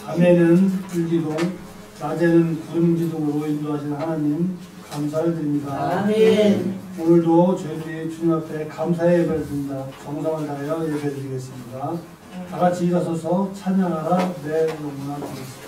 밤에는 불기둥, 낮에는 구름기둥으로 인도하신 하나님 감사를 드립니다. 아멘. 오늘도 저희들이 주님 앞에 감사의 예배를 드립니다. 정성을 다하여 예배 드리겠습니다. 다 같이 일어서서 찬양하라 내 영혼아 주겠습니다.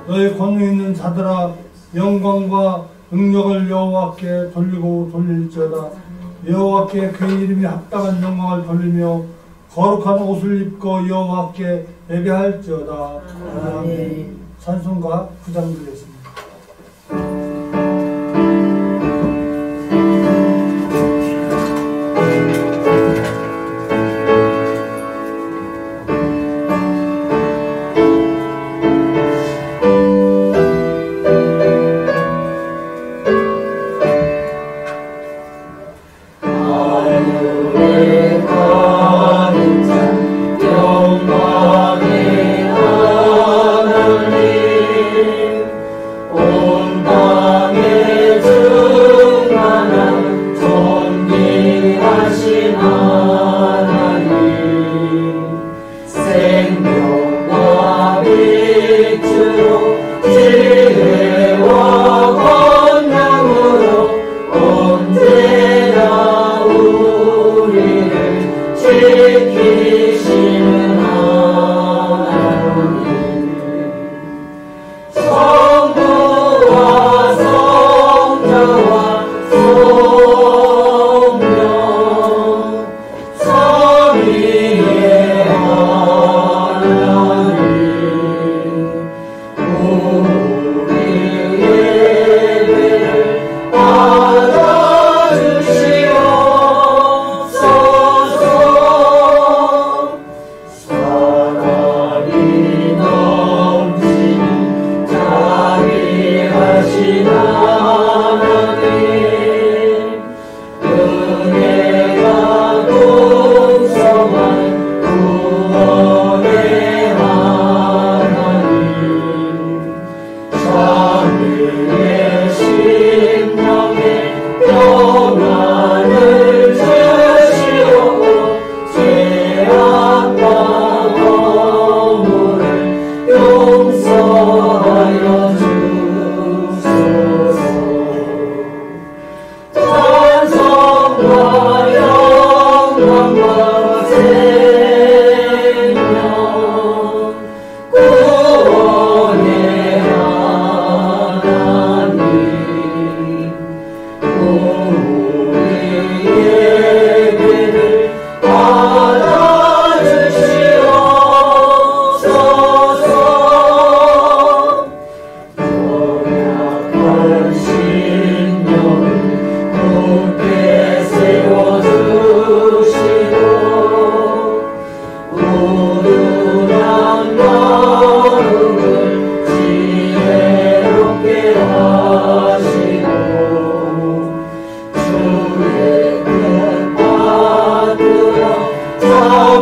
너희 권위 있는 자들아 영광과 능력을 여호와께 돌리고 돌릴지어다. 여호와께 그의 이름이 합당한 영광을 돌리며 거룩한 옷을 입고 여호와께 예배할지어다. 아멘. 찬송가 9장 드리겠습니다.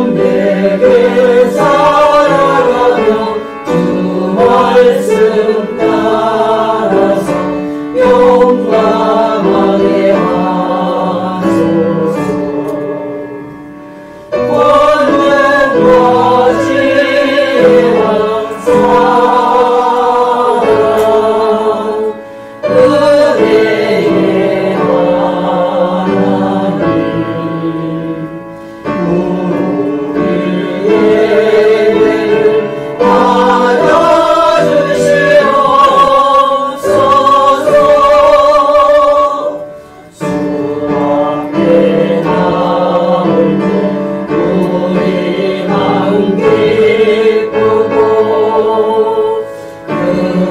내게 살아가며 주 말씀 따라서 용감하게 하소서. 권능과 지혜와 사랑 은혜의 하나님 우리의 죄를 받아주시옵소서. 주 앞에 나올 때 우리만 기쁘고 그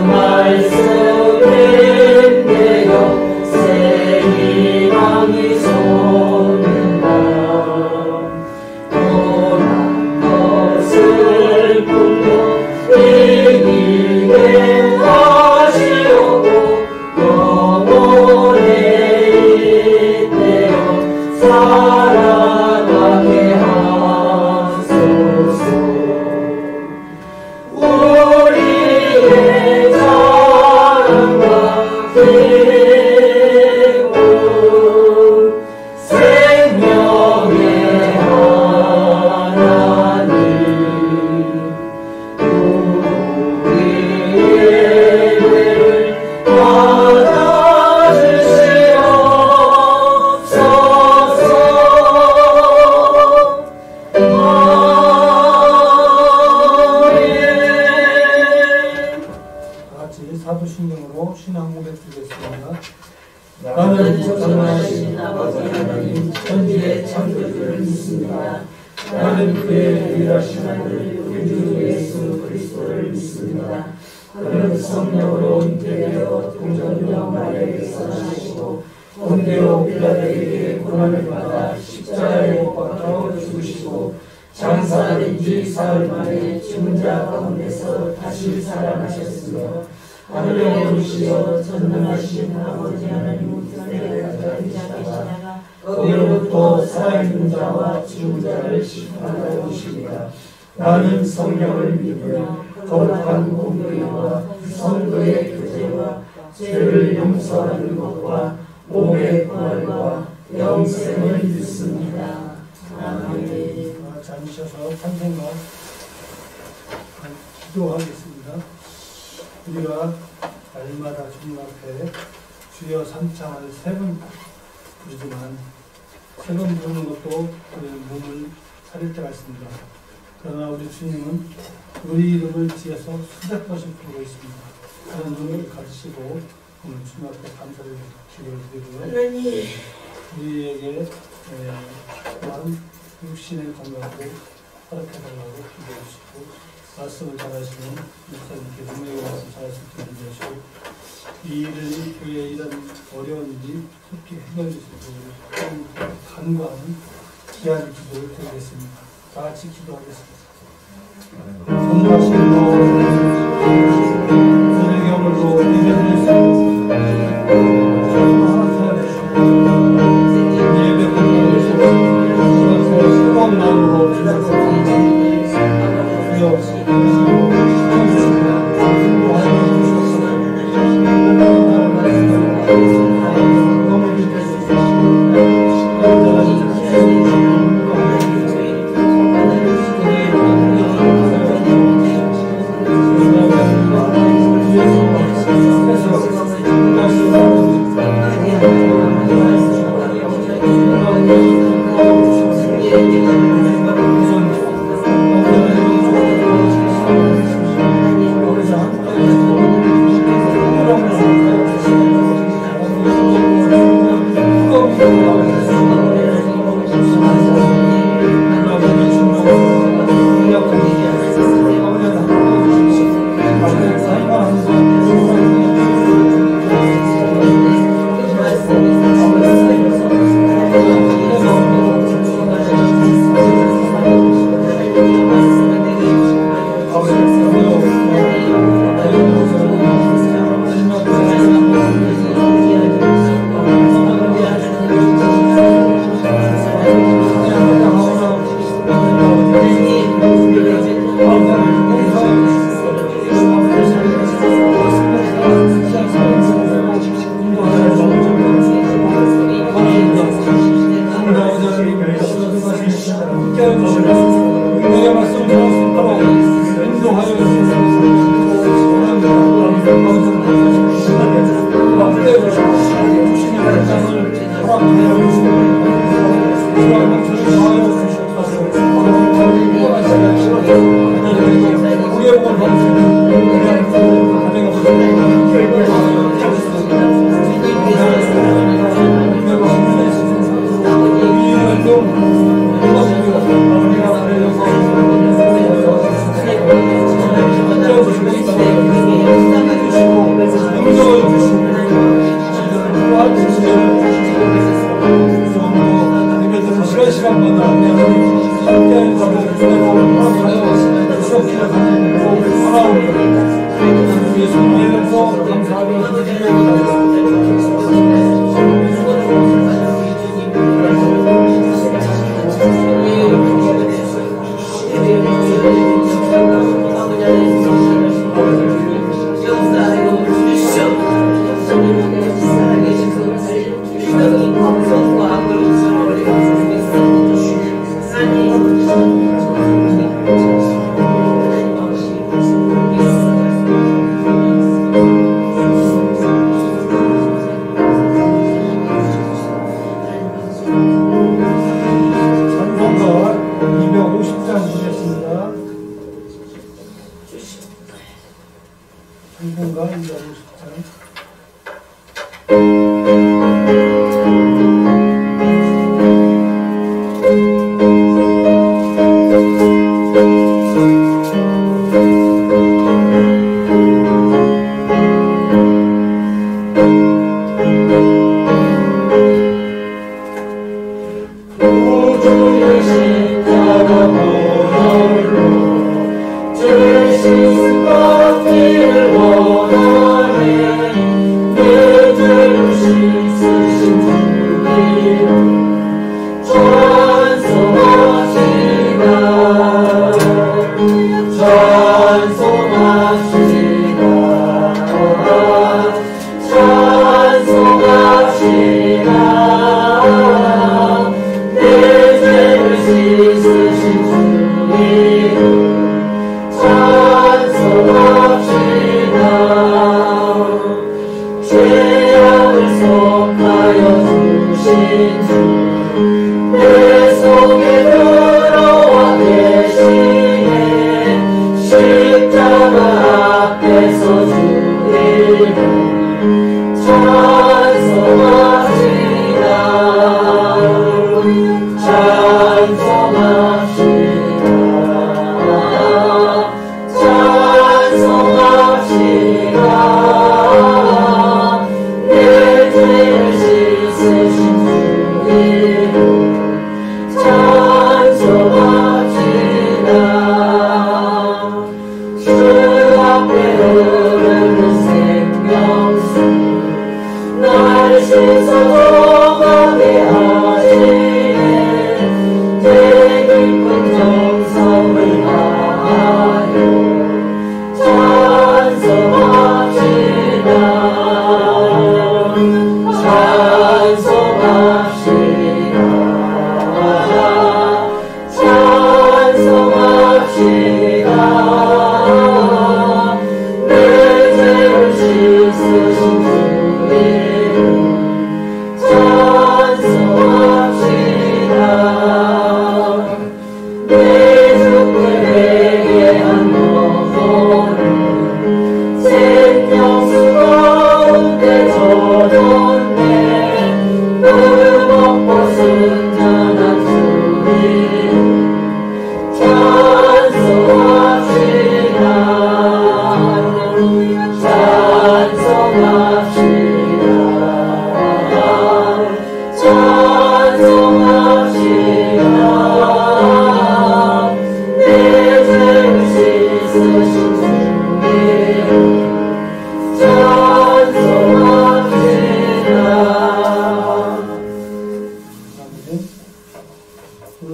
말씀 힘내어 새 희망이 솟는다. 고난 것을 꿈도 이기게 하시오고 영원에 잇대어 살아가게 하소서. 우리의 사랑과 기쁨 생명의 하나님 우리의 죄를 받아주시옵소서. 같이 사도신경으로 신앙 고백 드리겠습니다. 나는 전능하신 아버지 하나님 천지의 창조주를 믿습니다. 나는 그의 유일하신 아들 우리 주 예수 그리스도를 믿습니다. 그는 성령으로 잉태되어 동정녀 마리아에게서 나시고 본디오 빌라도에게 고난을 받아 십자가에 못 박혀 죽으시고 장사된 지 사흘 만에 죽은 자 가운데서 다시 살아나셨으며 하늘에 오르시어 전능하신 아버지 하나님 우편에 계시다가 거기로부터 살아있는 자와 죽은 자를 심판하러 오십니다. 나는 성령을 믿으며 거룩한 공의와 성도의 교제와 죄를 용서하는 것과 몸의 부활과 영생을 믿습니다. 아멘. 앉으셔서 찬송과 기도하겠습니다. 우리가 날마다 주님 앞에 주여 삼창을 세 번 부르지만 세 번 부르는 것도 우리 몸을 사릴 때가 있습니다. 그러나 우리 주님은 우리 이름을 지어서 수백 번씩 부르고 있습니다. 그런 눈을 가지시고 오늘 주님 앞에 감사를 기도를 드리고요. 우리에게 또한 육신의 건강도 허락해달라고 기도해 주시고 말씀을 잘하시는 목사님께 능력의 말씀 잘하실 수 있게 해주시고 이 일을 교회에 이런 어려운 일이 속히 해결해 주시고 간구하는 귀한 기도를 드리겠습니다. 다 같이 기도하겠습니다. 성령하신 저녁에 오늘도 예배드릴 수 있습니다. 예배 공동에서 뜨거운 마음으로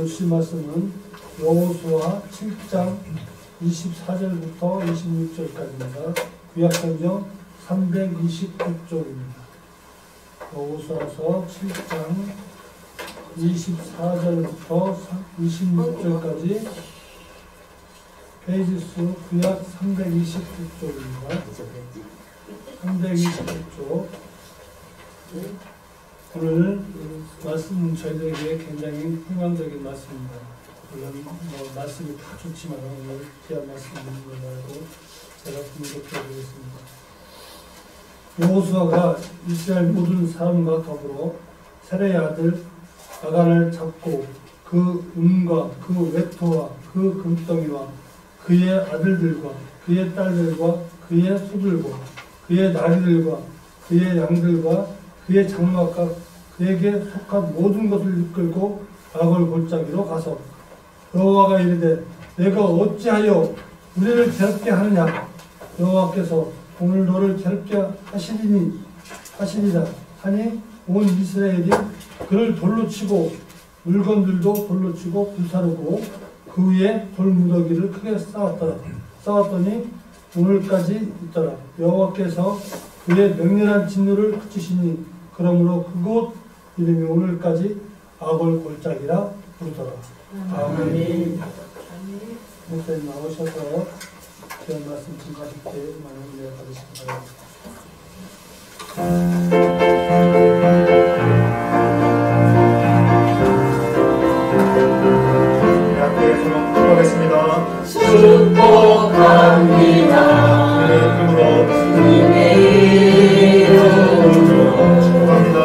오늘 주신 말씀은 여호수아 7장 24절부터 26절까지입니다. 구약성경 329쪽입니다. 여호수아서 7장 24절부터 26절까지 페이지 수 구약 329쪽입니다. 329쪽. 오늘 말씀은 저희들에게 굉장히 희망적인 말씀입니다. 물론 말씀이 다 좋지만 오늘 귀한 말씀이 있는 걸 알고 제가 분석해 보겠습니다. 여호수아가 이스라엘 모든 사람과 더불어 세레의 아들 아간을 잡고 그 은과 그 외토와 그 금덩이와 그의 아들들과 그의 딸들과 그의 소들과 그의 나리들과 그의 양들과 그의 장막과 그에게 속한 모든 것을 이끌고 악을 골짜기로 가서 여호와가 이르되 내가 어찌하여 우리를 괴롭게 하느냐. 여호와께서 오늘 너를 괴롭게 하시리라 하니 온 이스라엘이 그를 돌로 치고 물건들도 돌로 치고 불사르고 그 위에 돌무더기를 크게 쌓았더니 오늘까지 있더라. 여호와께서 그의 맹렬한 진노를 그치시니 그러므로 그곳 이름이 오늘까지 아골 골짜기라 부르더라. 아멘. 목사님 나오셔서 귀한 말씀 증거하실 때 많은 은혜 받으시기 바랍니다. 축복하겠습니다. 축복합니다. 주님의 이름으로 축복합니다.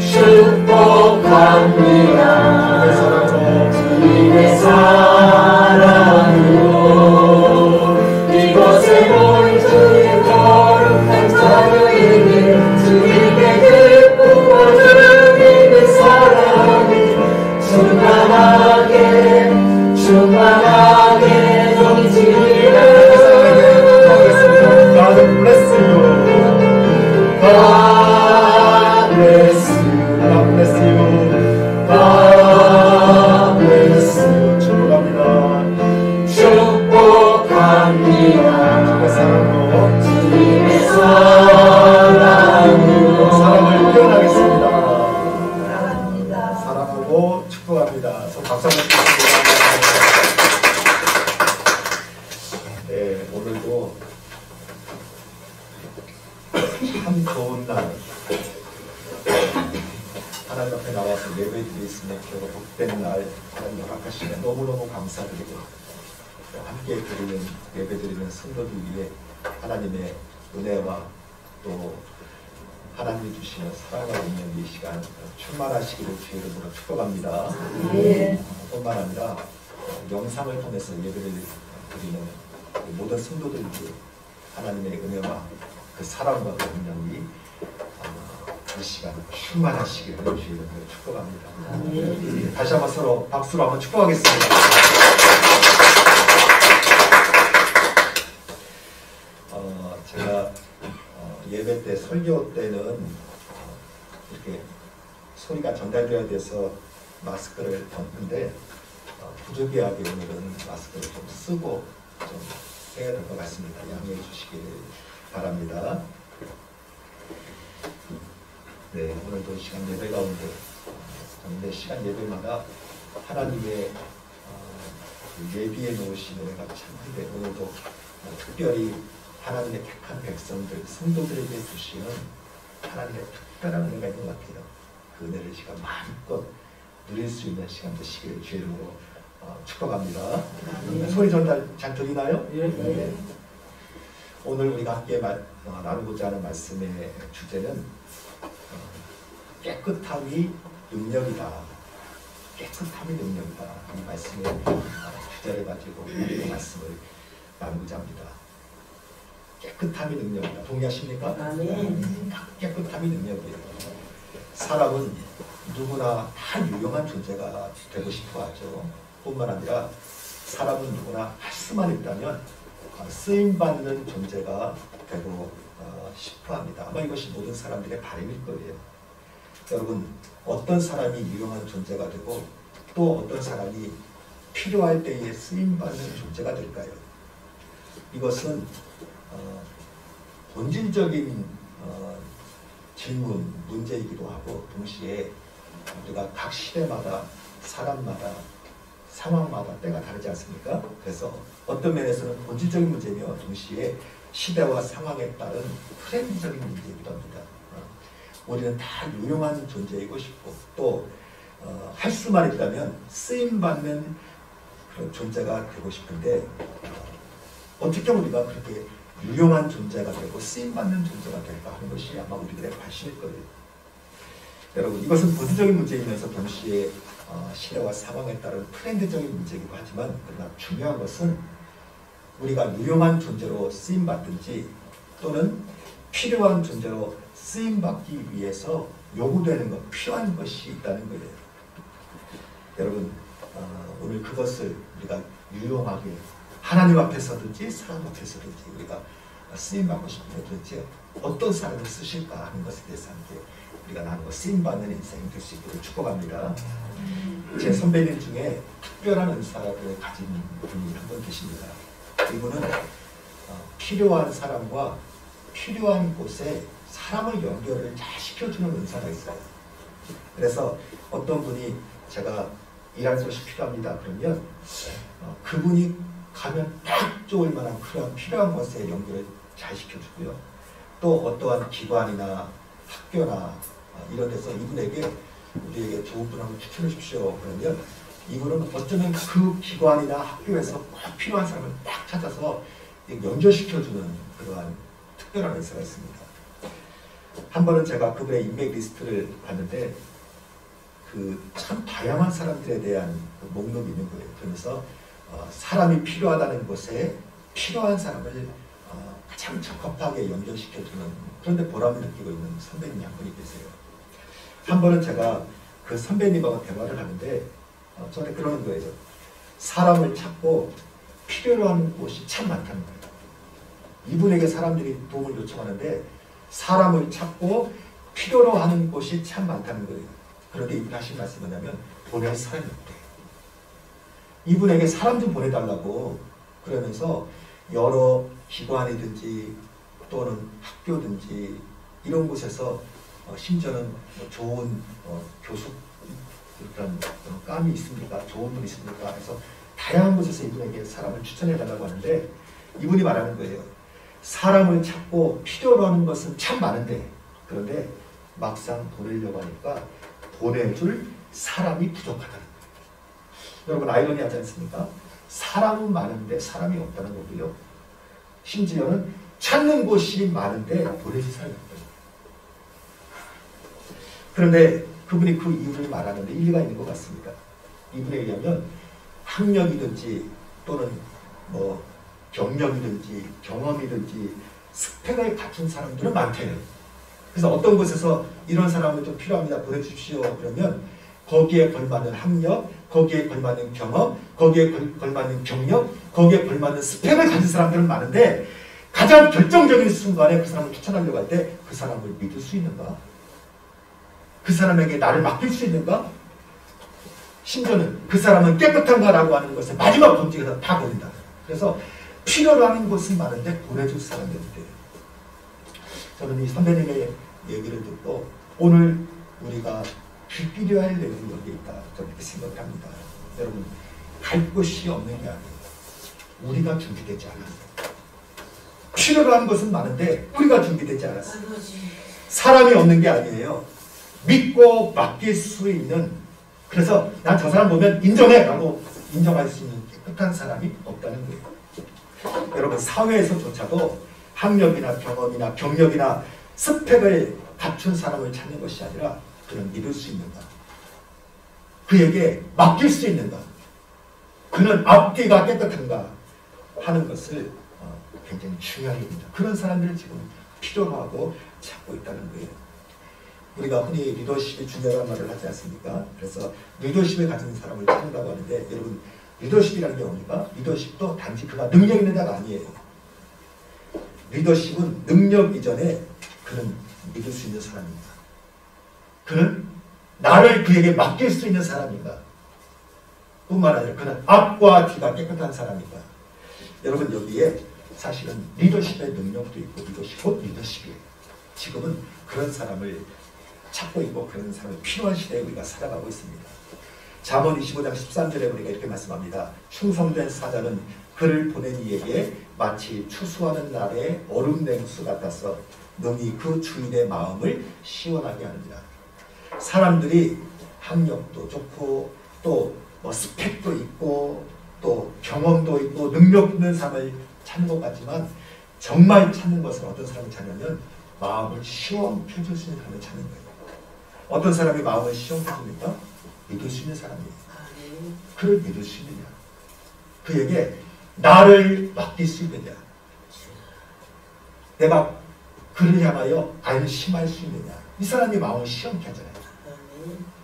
축복합니다. 주님의 사랑으로 이곳에 모인 주의 거룩한 자녀에게 주님의 기쁨과 주님의 사랑이 충만하게 넘치기를. God bless you. God bless you. God bless you. God bless you. 축복합니다. 축복합니다. 주님의 주님의 사랑으로 사랑으로 사랑을 표현하겠습니다. 사랑합니다. 사랑하고 축복합니다. 박수 한번 주시겠습니다. 네, 오늘도 참 좋은 날 하나님 앞에 나와서 예배드릴 수 있는 기회가 복된 날 하나님 허락하시면 너무너무 감사드리고 함께 드리는 예배드리는 성도들 위해 하나님의 은혜와 또 하나님이 주시는 사랑과 있는 이 시간 충만하시기를 주의 이름으로 축복합니다. 뿐만 아니라 영상을 통해서 예배를 드리는 모든 성도들 위해 하나님의 은혜와 그 사랑과 그 능력이 이 시간 충만하시기를 주의 이름으로 축복합니다. 다시 한번 서로 박수로 한번 축복하겠습니다. 제가 예배 때 설교 때는 이렇게 소리가 전달되어야 돼서 마스크를 벗는데 부득이하게 오늘은 마스크를 좀 쓰고 좀 해야 될 것 같습니다. 양해해 주시길 바랍니다. 네, 오늘도 이 시간 예배 가운데 매 시간 예배마다 하나님의 예비해 놓으신 은혜가 참 큰데 오늘도 특별히 하나님의 택한 백성들, 성도들에게 주시는 하나님의 특별한 은혜가 있는 것 같아요. 그 은혜를 시간 마음껏 누릴 수 있는 시간 되시기를 주의 이름으로 축복합니다. 소리 전달 잘 들리나요? 네. 오늘 우리가 함께 나누고자 하는 말씀의 주제는 깨끗함이 능력이다. 깨끗함이 능력이다. 이 말씀의 주제를 가지고 이 말씀을 나누고자 합니다. 깨끗함이 능력이다. 동의하십니까? 아멘. 깨끗함이 능력이에요. 사람은 누구나 다 유용한 존재가 되고 싶어 하죠. 뿐만 아니라 사람은 누구나 할 수만 있다면 쓰임받는 존재가 되고 싶어 합니다. 아마 이것이 모든 사람들의 바람일 거예요. 여러분, 어떤 사람이 유용한 존재가 되고 또 어떤 사람이 필요할 때에 쓰임받는 존재가 될까요? 이것은 본질적인 질문, 문제이기도 하고 동시에 우리가 각 시대마다 사람마다 상황마다 때가 다르지 않습니까? 그래서 어떤 면에서는 본질적인 문제며 동시에 시대와 상황에 따른 트렌드적인 문제이기도 합니다. 우리는 다 유용한 존재이고 싶고 또 할 수만 있다면 쓰임받는 그런 존재가 되고 싶은데 어떻게 우리가 그렇게 유용한 존재가 되고 쓰임받는 존재가 될까 하는 것이 아마 우리들의 관심일 거예요. 여러분, 이것은 본질적인 문제이면서 동시에 시대와 상황에 따른 트렌드적인 문제이기도 하지만 그러나 중요한 것은 우리가 유용한 존재로 쓰임받든지 또는 필요한 존재로 쓰임받기 위해서 요구되는 것, 필요한 것이 있다는 거예요. 여러분, 오늘 그것을 우리가 유용하게 하나님 앞에서든지 사람 앞에서든지 우리가 쓰임받고 싶으면 도대체 어떤 사람을 쓰실까 하는 것에 대해서 함께 우리가 나누고 쓰임받는 인생이 될 수 있도록 축복합니다. 제 선배님 중에 특별한 은사를 가진 분이 한 분 계십니다. 이분은 필요한 사람과 필요한 곳에 사람을 연결을 잘 시켜주는 은사가 있어요. 그래서 어떤 분이 제가 일할 곳이 필요합니다 그러면 그분이 가면 딱 좋을 만한 그런 필요한 곳에 연결을 잘 시켜주고요. 또 어떠한 기관이나 학교나 이런 데서 이분에게 우리에게 좋은 분 한번 추천해 주십시오 그러면 이분은 어쩌면 그 기관이나 학교에서 꼭 필요한 사람을 딱 찾아서 연결시켜주는 그러한 특별한 은사가 있습니다. 한 번은 제가 그분의 인맥 리스트를 봤는데 참 다양한 사람들에 대한 목록이 있는 거예요. 그러면서 사람이 필요하다는 곳에 필요한 사람을 가장 적합하게 연결시켜주는 그런데 보람을 느끼고 있는 선배님이 한 분이 계세요. 한 번은 제가 그 선배님하고 대화를 하는데 저한테 그러는 거예요. 사람을 찾고 필요로 하는 곳이 참 많다는 거예요. 이분에게 사람들이 도움을 요청하는데 사람을 찾고 필요로 하는 곳이 참 많다는 거예요. 그런데 이분이 하신 말씀이 뭐냐면 보낼 사람이 없대. 이분에게 사람 좀 보내달라고 그러면서 여러 기관이든지 또는 학교든지 이런 곳에서 심지어는 좋은 교수 그런 감이 있습니까? 좋은 분 있습니까? 해서 다양한 곳에서 이분에게 사람을 추천해달라고 하는데 이분이 말하는 거예요. 사람을 찾고 필요로 하는 것은 참 많은데 그런데 막상 보내려고 하니까 보내줄 사람이 부족하다는 거예요. 여러분 아이러니하지 않습니까? 사람은 많은데 사람이 없다는 거고요. 심지어는 찾는 곳이 많은데 보내줄 사람이 없다는 거예요. 그런데 그분이 그 이유를 말하는데 일리가 있는 것 같습니다. 이분에 의하면 학력이든지 또는 경력이든지 경험이든지 스펙을 갖춘 사람들은 많대요. 그래서 어떤 곳에서 이런 사람을 좀 필요합니다. 보내주십시오. 그러면 거기에 걸맞는 학력, 거기에 걸맞는 경험, 거기에 걸맞는 경력, 거기에 걸맞는 스펙을 가진 사람들은 많은데 가장 결정적인 순간에 그 사람을 추천하려고 할 때 그 사람을 믿을 수 있는가? 그 사람에게 나를 맡길 수 있는가? 심지어는 그 사람은 깨끗한가라고 하는 것을 마지막 검증에서 다 버린다. 그래서 필요로 하는 곳은 많은데 보내줄 사람이 없대요. 저는 이 선배님의 얘기를 듣고 오늘 우리가 필요할 내용이 여기에 있다. 저는 이렇게 생각합니다. 여러분 갈 곳이 없는 게 아니에요. 우리가 준비되지 않았어요. 필요로 하는 것은 많은데 우리가 준비되지 않았어요. 사람이 없는 게 아니에요. 믿고 맡길 수 있는 그래서 난 저 사람 보면 인정해 라고 인정할 수 있는 깨끗한 사람이 없다는 거예요. 여러분 사회에서조차도 학력이나 경험이나 경력이나 스펙을 갖춘 사람을 찾는 것이 아니라 그는 믿을 수 있는가? 그에게 맡길 수 있는가? 그는 앞뒤가 깨끗한가? 하는 것을 굉장히 중요하게 봅니다. 그런 사람들을 지금 필요로 하고 찾고 있다는 거예요. 우리가 흔히 리더십이 중요하다는 말을 하지 않습니까? 그래서 리더십을 가진 사람을 찾는다고 하는데 여러분 리더십이라는 게 뭡니까? 리더십도 단지 그가 능력 있는 자가 아니에요. 리더십은 능력 이전에 그는 믿을 수 있는 사람입니다. 그는 나를 그에게 맡길 수 있는 사람인가? 뿐만 아니라 그는 앞과 뒤가 깨끗한 사람인가? 여러분 여기에 사실은 리더십의 능력도 있고 곧 리더십이에요. 지금은 그런 사람을 찾고 있고 그런 사람이 필요한 시대에 우리가 살아가고 있습니다. 잠언 25장 13절에 우리가 이렇게 말씀합니다. 충성된 사자는 그를 보낸 이에게 마치 추수하는 날의 얼음 냉수 같아서 능히 그 주인의 마음을 시원하게 하느니라. 사람들이 학력도 좋고 또 스펙도 있고 또 경험도 있고 능력 있는 사람을 찾는 것 같지만 정말 찾는 것은 어떤 사람을 찾냐면 마음을 시원해 줄 수 있는 사람을 찾는 거예요. 어떤 사람이 마음을 시원해 줍니까? 믿을 수 있는 사람이에요. 그를 믿을 수 있느냐? 그에게 나를 맡길 수 있느냐? 내가 그를 향하여 안심할 수 있느냐? 이 사람이 마음을 시원케 하잖아요.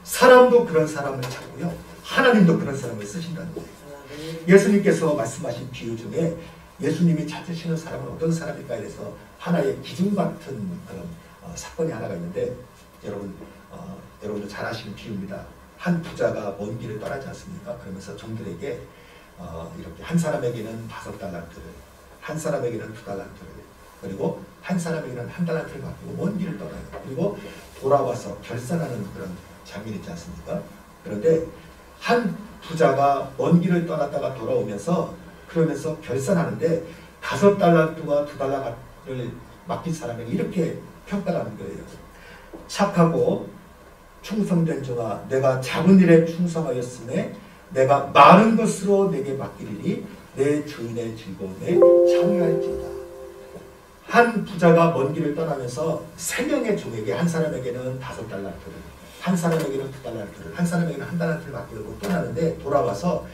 사람도 그런 사람을 찾고요. 하나님도 그런 사람을 쓰신다는 거예요. 예수님께서 말씀하신 비유 중에 예수님이 찾으시는 사람은 어떤 사람일까에 대해서 하나의 기준 같은 그런 사건이 하나가 있는데 여러분도 잘 아시는 비유입니다. 한 부자가 먼 길을 떠나지 않습니까? 그러면서 종들에게 이렇게 한 사람에게는 5달란트를, 한 사람에게는 2달란트를, 그리고 한 사람에게는 1달란트를 맡기고 먼 길을 떠나요. 그리고 돌아와서 결산하는 그런 장면이 있지 않습니까? 그런데 한 부자가 먼 길을 떠났다가 돌아오면서 그러면서 결산하는데 5달란트와 2달란트를 맡긴 사람에게 이렇게 평가를 하는 거예요. 착하고 충성된 종아, 내가 작은 일에 충성하였음에 내가 많은 것으로 내게 맡기리니 내 주인의 즐거움에 참여할지어다. 한 부자가 먼 길을 떠나면서 3명의 종에게, 한 사람에게는 5달란트를, 한 사람에게는 2달란트를, 한 사람에게는 1달란트를 맡기고 떠나는데 돌아와서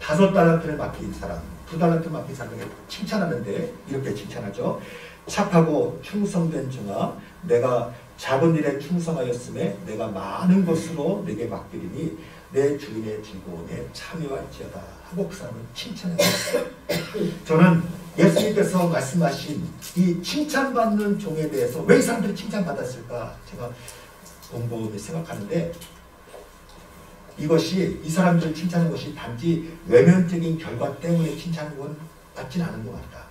5달란트를 맡긴 사람, 2달란트 맡긴 사람에게 칭찬하는데 이렇게 칭찬하죠. 착하고 충성된 종아, 내가 작은 일에 충성하였음에 내가 많은 것으로 내게 맡기리니 내 주인의 즐거움에 참여할지어다 하고 그 사람을 칭찬했어요. 저는 예수님께서 말씀하신 이 칭찬받는 종에 대해서 왜 이 사람들이 칭찬받았을까 제가 곰곰이 생각하는데, 이것이 이 사람들을 칭찬하는 것이 단지 외면적인 결과 때문에 칭찬하는 건 맞진 않은 것 같다.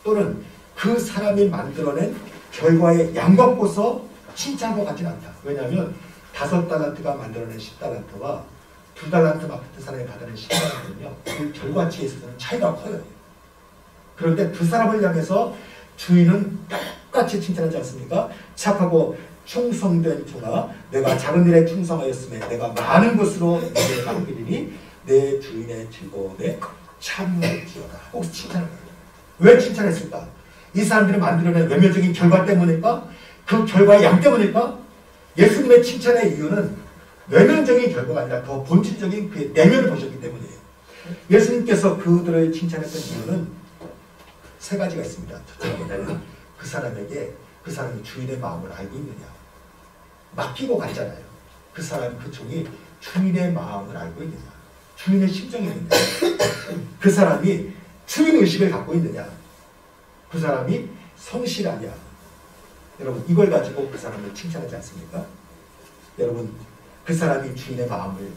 또는 그 사람이 만들어낸 결과에 양받고서 칭찬한 것 같지는 않다. 왜냐하면 5달란트가 만들어낸 10달란트와 2달란트 맡은 사람이 받아낸 10달란트는요, 그 결과치에 있어서는 차이가 커요. 그런데 그 사람을 향해서 주인은 똑같이 칭찬하지 않습니까? 착하고 충성된 종아, 내가 작은 일에 충성하였음에 내가 많은 것으로 내게 맡기리니 내 주인의 즐거움에 참여할지어다 하고 칭찬을 해요. 왜 칭찬했을까? 이 사람들이 만들어낸 외면적인 결과 때문일까? 그 결과의 양 때문일까? 예수님의 칭찬의 이유는 외면적인 결과가 아니라 더 본질적인 그의 내면을 보셨기 때문이에요. 예수님께서 그들을 칭찬했던 이유는 3가지가 있습니다. 첫째는 뭐냐면 그 사람에게 그 사람이 주인의 마음을 알고 있느냐. 맡기고 갔잖아요. 그 사람, 그 종이 주인의 마음을 알고 있느냐. 주인의 심정이 있느냐. 그 사람이 주인 의식을 갖고 있느냐. 그 사람이 성실하냐. 여러분, 이걸 가지고 그 사람을 칭찬하지 않습니까? 여러분, 그 사람이 주인의 마음을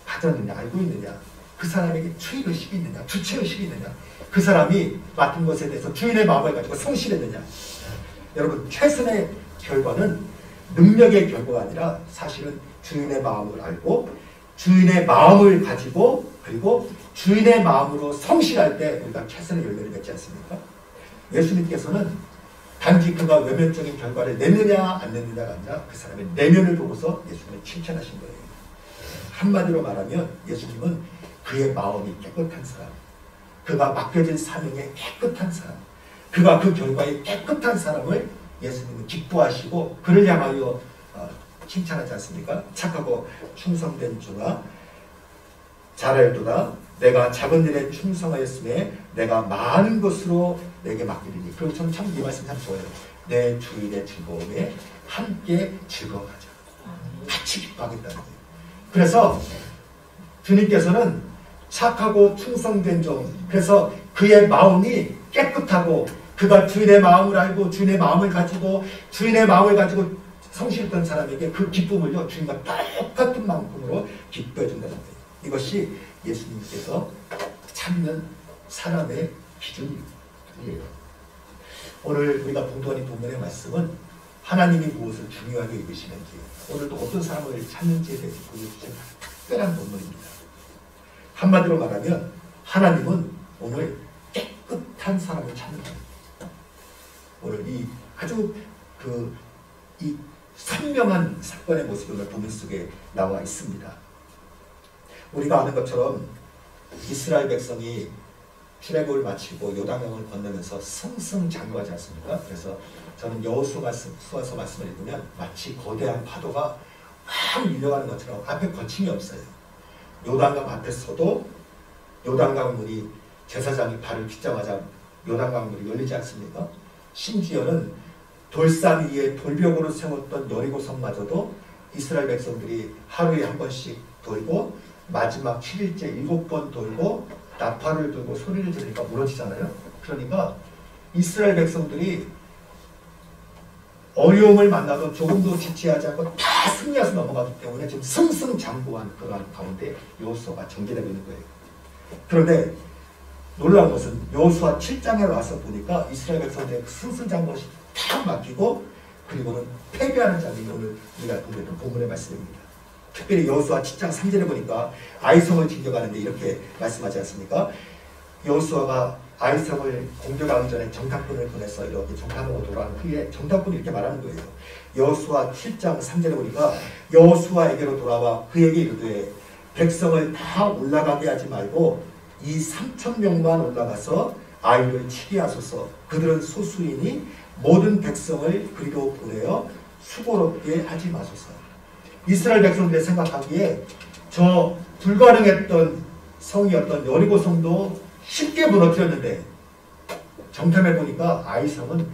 가졌느냐, 알고 있느냐, 그 사람에게 주인의식이 있느냐, 주체의식이 있느냐, 그 사람이 맡은 것에 대해서 주인의 마음을 가지고 성실했느냐. 여러분, 최선의 결과는 능력의 결과가 아니라 사실은 주인의 마음을 알고 주인의 마음을 가지고 그리고 주인의 마음으로 성실할 때 우리가 최선의 열매를 맺지 않습니까? 예수님께서는 단지 그가 외면적인 결과를 냈느냐 안 냈느냐가 아니라 그 사람의 내면을 보고서 예수님을 칭찬하신 거예요. 한마디로 말하면 예수님은 그의 마음이 깨끗한 사람, 그가 맡겨진 사명에 깨끗한 사람, 그가 그 결과에 깨끗한 사람을 예수님은 기뻐하시고 그를 향하여 칭찬하지 않습니까? 착하고 충성된 종아, 잘알도다 내가 작은 일에 충성하였음에 내가 많은 것으로 내게 맡기리니. 그리고 저는 참 이 말씀 참 좋아요. 내 주인의 즐거움에 함께 즐거워하자. 같이 기뻐하겠다는 거예요. 그래서 주님께서는 착하고 충성된 종, 그래서 그의 마음이 깨끗하고 그가 주인의 마음을 알고 주인의 마음을 가지고 성실했던 사람에게 그 기쁨을요, 주님과 똑같은 마음으로 기뻐해 준다는 거예요. 이것이 예수님께서 찾는 사람의 기준이에요. 오늘 우리가 봉독하는 본문의 말씀은 하나님이 무엇을 중요하게 여기시는지, 오늘도 어떤 사람을 찾는지에 대해서 보여주신 특별한 본문입니다. 한마디로 말하면 하나님은 오늘 깨끗한 사람을 찾는 겁니다. 오늘 이 아주 이 선명한 사건의 모습이 오늘 본문 속에 나와 있습니다. 우리가 아는 것처럼 이스라엘 백성이 출애굽을 마치고 요단강을 건너면서 승승장구하지 않습니까? 그래서 저는 여호수아서 말씀을 읽으면 마치 거대한 파도가 확 밀려가는 것처럼 앞에 거침이 없어요. 요단강 앞에 서도 요단강 문이 제사장이 발을 딛자마자 요단강 문이 열리지 않습니까? 심지어는 돌산 위에 돌벽으로 세웠던 여리고성마저도 이스라엘 백성들이 하루에 한 번씩 돌고 마지막 7일째 7번 돌고 나팔을 들고 소리를 지르니까 무너지잖아요. 그러니까 이스라엘 백성들이 어려움을 만나도 조금도 지체하지 않고 다 승리해서 넘어가기 때문에 지금 승승장구한 그러한 가운데 여호수아가 전개되고 있는 거예요. 그런데 놀라운 것은 여호수아 7장에 와서 보니까 이스라엘 백성들의 승승장구를 다 맡기고 그리고는 패배하는 장면이 오늘 우리가 보게 된 본문의 말씀입니다. 특별히 여호수아 7장 3절에 보니까 아이성을 진격하는데 이렇게 말씀하지 않습니까? 여호수아가 아이성을 공격하기 전에 정탐꾼을 보내서 이렇게 정탐하고 돌아온 후에 정탐꾼이 이렇게 말하는 거예요. 여호수아 7장 3절에 보니까 여호수아에게로 돌아와 그에게 이르되 백성을 다 올라가게 하지 말고 이 3,000명만 올라가서 아이를 치게 하소서. 그들은 소수이니 모든 백성을 그리로 보내어 수고롭게 하지 마소서. 이스라엘 백성들이 생각하기에 저 불가능했던 성이었던 여리고 성도 쉽게 무너뜨렸는데 정탐해 보니까 아이성은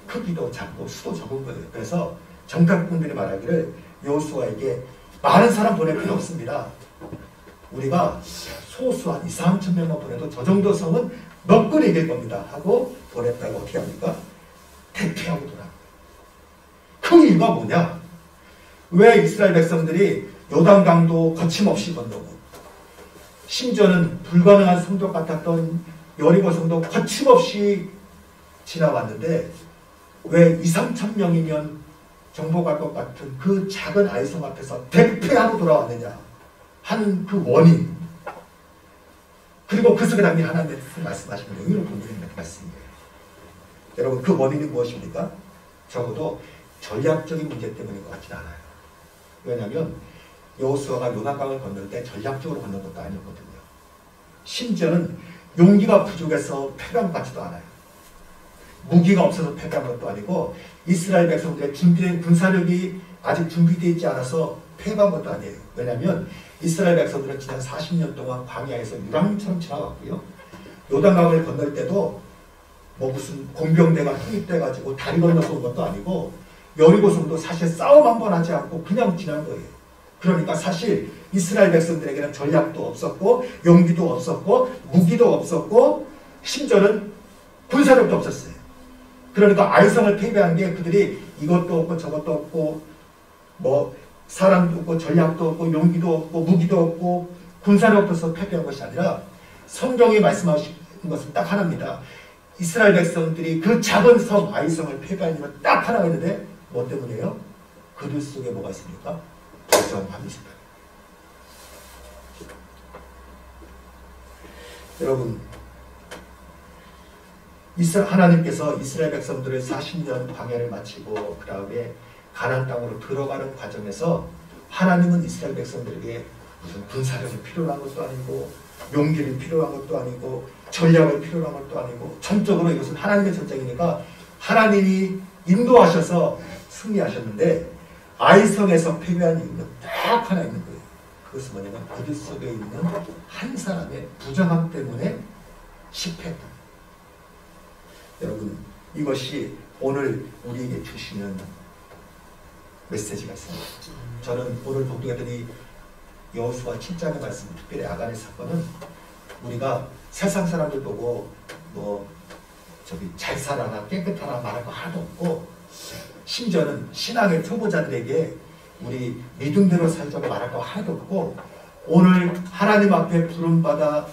크기도 작고 수도 적은 거예요. 그래서 정탐꾼들이 말하기를 여호수아에게 많은 사람 보낼 필요 없습니다. 우리가 소수한 2, 3천 명만 보내도 저 정도 성은 너끈히 이길 겁니다 하고 보냈다고 어떻게 합니까? 대피하고 돌아갑니다. 그 이유가 뭐냐? 왜 이스라엘 백성들이 요단강도 거침없이 건너고 심지어는 불가능한 성도 같았던 여리고 성도 거침없이 지나왔는데 왜 2, 3천 명이면 정복할 것 같은 그 작은 아이성 앞에서 대패하고 돌아왔느냐 하는 그 원인, 그리고 그 속에 담긴 하나님의 말씀하시는 의미를 보는 말씀이에요. 여러분, 그 원인이 무엇입니까? 적어도 전략적인 문제 때문인 것 같지는 않아요. 왜냐하면 여호수아가 요단강을 건널 때 전략적으로 건넌 것도 아니었거든요. 심지어는 용기가 부족해서 패배한 것 같지도 않아요. 무기가 없어서 패배한 것도 아니고 이스라엘 백성들의 준비된 군사력이 아직 준비되어 있지 않아서 패배한 것도 아니에요. 왜냐하면 이스라엘 백성들은 지난 40년 동안 광야에서 유랑처럼 지나갔고요. 요단강을 건널 때도 뭐 무슨 공병대가 투입돼가지고 다리 건너서 온 것도 아니고 여리고성도 사실 싸움 한 번 하지 않고 그냥 지난 거예요. 그러니까 사실 이스라엘 백성들에게는 전략도 없었고 용기도 없었고 무기도 없었고 심지어는 군사력도 없었어요. 그러니까 아이성을 패배한 게 그들이 이것도 없고 저것도 없고 뭐 사람도 없고 전략도 없고 용기도 없고 무기도 없고 군사력 없어서 패배한 것이 아니라 성경이 말씀하신 것은 딱 하나입니다. 이스라엘 백성들이 그 작은 성 아이성을 패배한 이유는 딱 하나가 있는데 뭐 때문이에요? 그들 속에 뭐가 있습니까? 부정함이 있습니다. 여러분, 하나님께서 이스라엘 백성들을 40년 광야를 마치고 그 다음에 가나안 땅으로 들어가는 과정에서 하나님은 이스라엘 백성들에게 무슨 군사력이 필요한 것도 아니고 용기를 필요한 것도 아니고 전략을 필요한 것도 아니고 전적으로 이것은 하나님의 전쟁이니까 하나님이 인도하셔서 승리하셨는데 아이성에서 패배한 이유는 딱 하나 있는 거예요. 그것은 뭐냐면 그들 속에 있는 한 사람의 부정함 때문에 실패했다. 여러분, 이것이 오늘 우리에게 주시는 메시지가 있습니다. 저는 오늘 독독했더니 여호수아 7장의 말씀, 특별히 아간의 사건은 우리가 세상 사람들 보고 뭐 저기 잘 살아라 깨끗하라 말할 거 하나도 없고 심지어는 신앙의 초보자들에게 우리 믿음대로 살자고 말할 거 하나도 없고 오늘 하나님 앞에 부름받아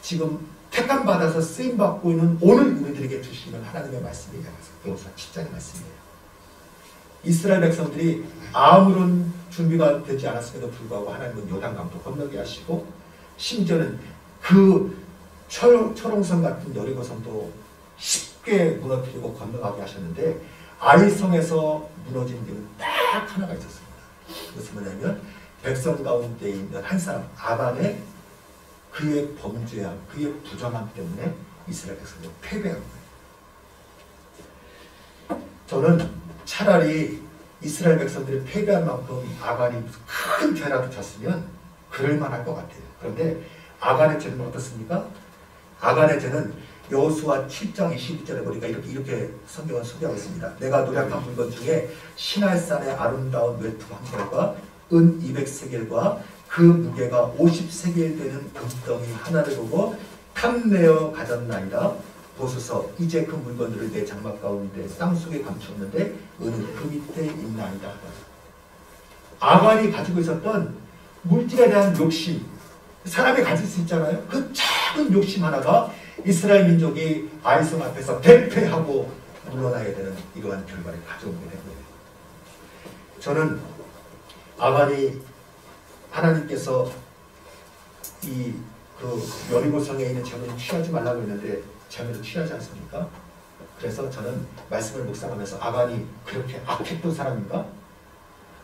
지금 택함받아서 쓰임받고 있는 오늘 우리들에게 주시는 하나님의 말씀이에요. 여호수아 7장의 말씀이에요. 이스라엘 백성들이 아무런 준비가 되지 않았음에도 불구하고 하나님은 요단강도 건너게 하시고 심지어는 그 철옹성 같은 여리고성도 쉽게 무너뜨리고 건너가게 하셨는데 아이성에서 무너진 이유는 딱 하나가 있었습니다. 그것은 뭐냐면 백성 가운데 있는 한 사람 아간의 그의 범죄함, 그의 부정함 때문에 이스라엘 백성들이 패배한 거예요. 저는 차라리 이스라엘 백성들이 패배한 만큼 아간이 큰 죄라도 졌으면 그럴 만할 것 같아요. 그런데 아간의 죄는 어떻습니까? 아간의 죄는 여호수아 7장 22절에 보니까 이렇게 성경은 소개하고 있습니다. 내가 노력한 물건 중에 시날산의 아름다운 외투 한 벌과 은 200세겔과 그 무게가 50세겔 되는 금덩이 하나를 보고 탐내어 가졌나이다. 보소서 이제 그 물건들을 내 장막 가운데 땅속에 감췄는데 은은 그 밑에 있나이다. 아간이 가지고 있었던 물질에 대한 욕심, 사람이 가질 수 있잖아요. 그 작은 욕심 하나가 이스라엘 민족이 아이성 앞에서 대패하고 물러나야 되는 이러한 결과를 가져오게 된 거예요. 저는 아간이 하나님께서 그 여리고성에 있는 재물을 취하지 말라고 했는데 재물을 취하지 않습니까? 그래서 저는 말씀을 묵상하면서 아간이 그렇게 악했던 사람인가?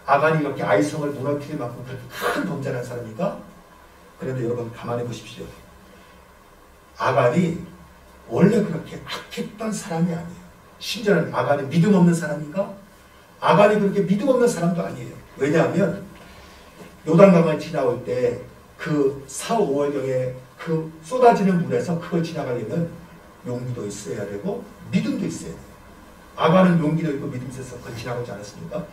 아간이 이렇게 아이성을 무너뜨릴 만큼 그렇게 큰 범죄를 한 사람인가? 그런데 여러분 가만히 보십시오. 아간이 원래 그렇게 악했던 사람이 아니에요. 심지어는 아간이 믿음 없는 사람인가? 아간이 그렇게 믿음 없는 사람도 아니에요. 왜냐하면 요단강을 지나올 때 그 4, 5월경에 그 쏟아지는 물에서 그걸 지나가려면 용기도 있어야 되고 믿음도 있어야 돼요. 아간은 용기도 있고 믿음이 있어서 그걸 지나가지 않았습니까?